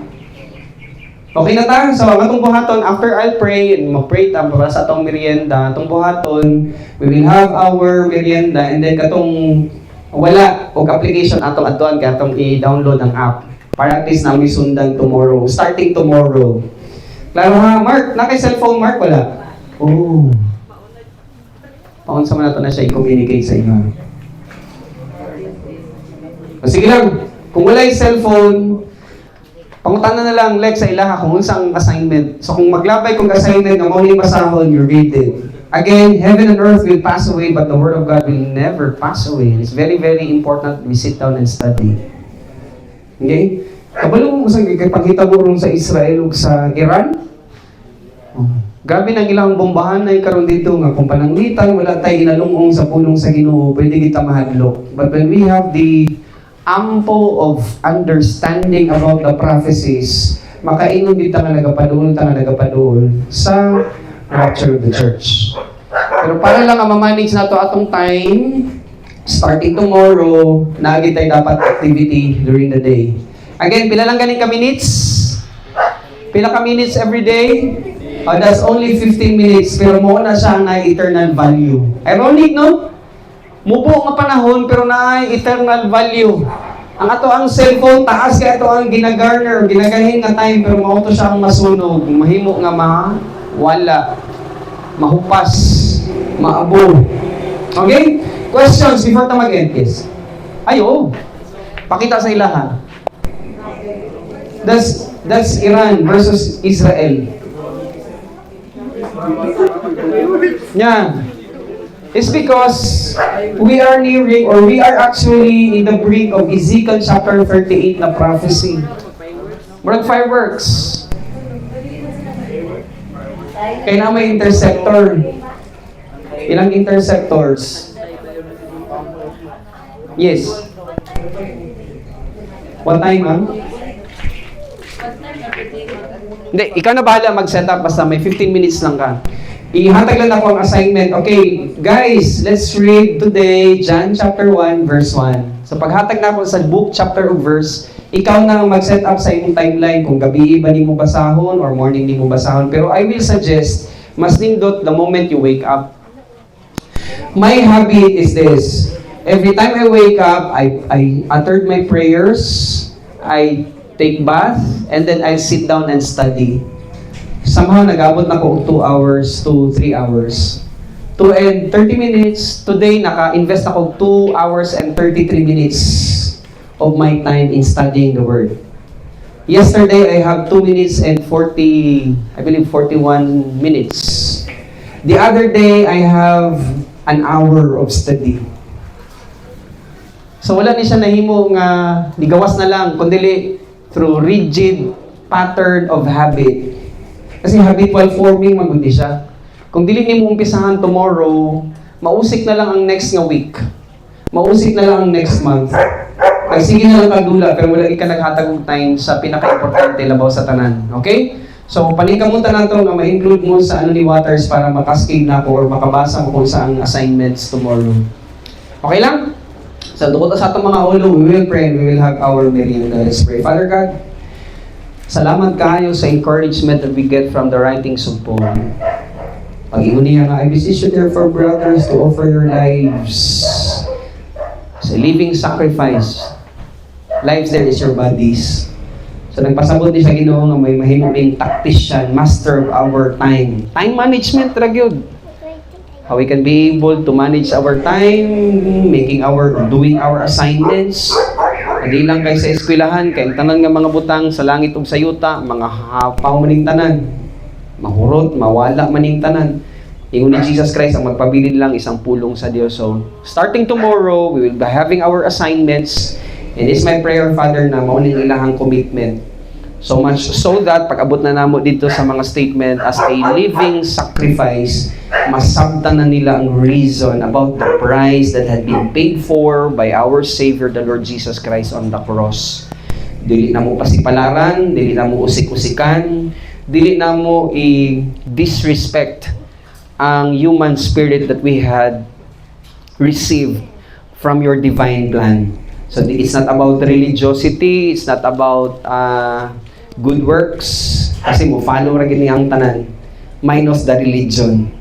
S1: Okay na ta? So, ang atong buhaton, after I'll pray, mag-pray ta para sa atong merienda, atong buhaton, we will have our merienda, and then katong wala o application atong atuan kaya atong i-download ang app para at least na may sundan tomorrow, starting tomorrow. Klaro ha, Mark, na kay cellphone, Mark, wala? Oh. Paunsa man nato na siya i-communicate sa inyo. O, sige lang, kung wala yung cellphone, pangutanan na lang, Lex, sa ilaha kung unsang assignment. So kung maglabay kung assignment na mo yung basahon, you read it. Again, heaven and earth will pass away, but the Word of God will never pass away. It's very, very important we sit down and study. Okay? Kabalo mo sa pagkita mo rin sa Israel o sa Iran? Oh. Grabe nang ilang bombahan na karon dito nga kung pananglitan, wala tayo inalungong sa pulong sa Ginoo, pwede kita mahadlok. But when we have the ample of understanding about the prophecies, makainom din ta nga nagapaduol sa rapture of the church. Pero para lang ma-manage na to atong time, starting tomorrow, naagit tayo dapat activity during the day. Again, pila lang ganing ka minutes? Pila ka minutes every day? That's only 15 minutes, pero mo na siya na eternal value. Ironic, no? Mubo nga panahon pero naay eternal value. Ang ato ang cellphone taas kay ato ang ginagarner, ginagahin nga time pero mao to siya ang masunog, mahimo nga wala, mahupas, maabo. Okay? Questions before ta mag-end, yes? Ayo. Pakita sa ilaha. That's Iran versus Israel. Yeah. It's because we are nearing or we are actually in the brink of Ezekiel chapter 38 na prophecy. Murag fireworks. Kaya na may intersector. Ilang intersectors? Yes. What time, ma'am? Hindi, ikaw na bahala mag-setup basta may 15 minutes lang ka. Ihatag lang ako ang assignment. Okay, guys, let's read today John chapter 1 verse 1. So paghatag na ako sa book, chapter o verse, ikaw na ang mag-set up sa iyong timeline kung gabi ba ni mo basahon or morning ni mo basahon. Pero I will suggest, mas nindot the moment you wake up. My habit is this. Every time I wake up, I uttered my prayers, I take bath, and then I sit down and study. Somehow, nag-abot na ko 2 hours to 3 hours. 2 and 30 minutes. Today, naka-invest ako 2 hours and 33 minutes of my time in studying the Word. Yesterday, I have 2 minutes and 41 minutes. The other day, I have an hour of study. So, wala ni siya nahimo nga nigawas na lang, kundi through rigid pattern of habit. Kasi habitual forming magundi siya. Kung dili nimo umpisahan tomorrow, mausik na lang ang next nga week. Mausik na lang ang next month. Ay sige na lang kagdula, pero wala ka naghatag og time sa pinaka-importante labaw sa tanan. Okay? So paningkamunta nato nga ma-include mo sa ni Waters para makaskig na ako or makabasa mo kung saang assignments tomorrow. Okay lang? So dukot sa atong mga ulo, we will pray and we will have our merienda. Let's pray. Father God, salamat kayo sa encouragement that we get from the writings of Paul. Pag-iwan niya nga, I beseech you therefore, brothers, to offer your lives as a living sacrifice. Lives there is your bodies. So nagpasabot din sa Ginoo nga may mahimong tactician, master of our time. Time management ra gyud. How we can be able to manage our time, doing our assignments. Hindi lang kay sa eskwelahan, kay tanan nga mga butang sa langit ug sa yuta, mga hapaw maning tanan. Mahurot, mawala maning tanan. Ingon ni Jesus Christ ang magpabilin lang isang pulong sa Dios. So, starting tomorrow, we will be having our assignments. And it's my prayer, Father, na mauning ilahang commitment. So much so that pag-abot na namo dito sa mga statement as a living sacrifice, masabtan na nila ang reason about the price that had been paid for by our Savior, the Lord Jesus Christ on the cross. Dili na mo pasipalaran, dili na mo usik-usikan, dili na mo i-disrespect ang human spirit that we had received from your divine plan. So it's not about religiosity, it's not about good works, kasi mo follow ra gini ang tanan minus the religion.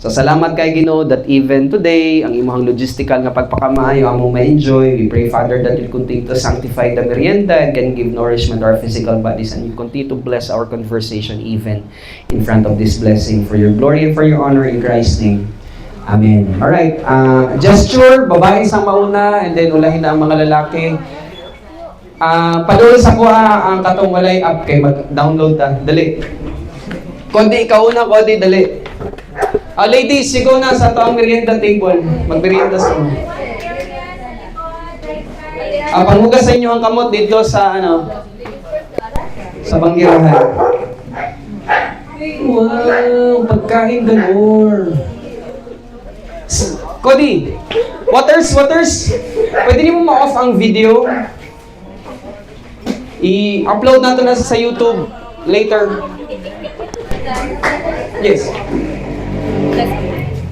S1: So salamat kay Ginoo that even today ang imong logistical nga pagpakamaayo among ma-enjoy. We pray, Father, that you continue to sanctify the merienda and can give nourishment to our physical bodies, and you continue to bless our conversation even in front of this blessing for your glory and for your honor in Christ's name. Amen. Alright, gesture, babae sa mauna, and then ulahin na ang mga lalaki. Padulong sa kuha ang katong walay app kay mag-download ta. Dali. Kundi, ikaw una, Kundi, dali. Ladies, sigaw na sa toang merienda table. Magmerienda sa inyo. Panghugas sa inyo ang kamot dito sa sa banggirahan. Wow, pagkain galore. Cody, waters. Pwede niyo mo ma-off ang video. I-upload natin na sa YouTube later. Yes.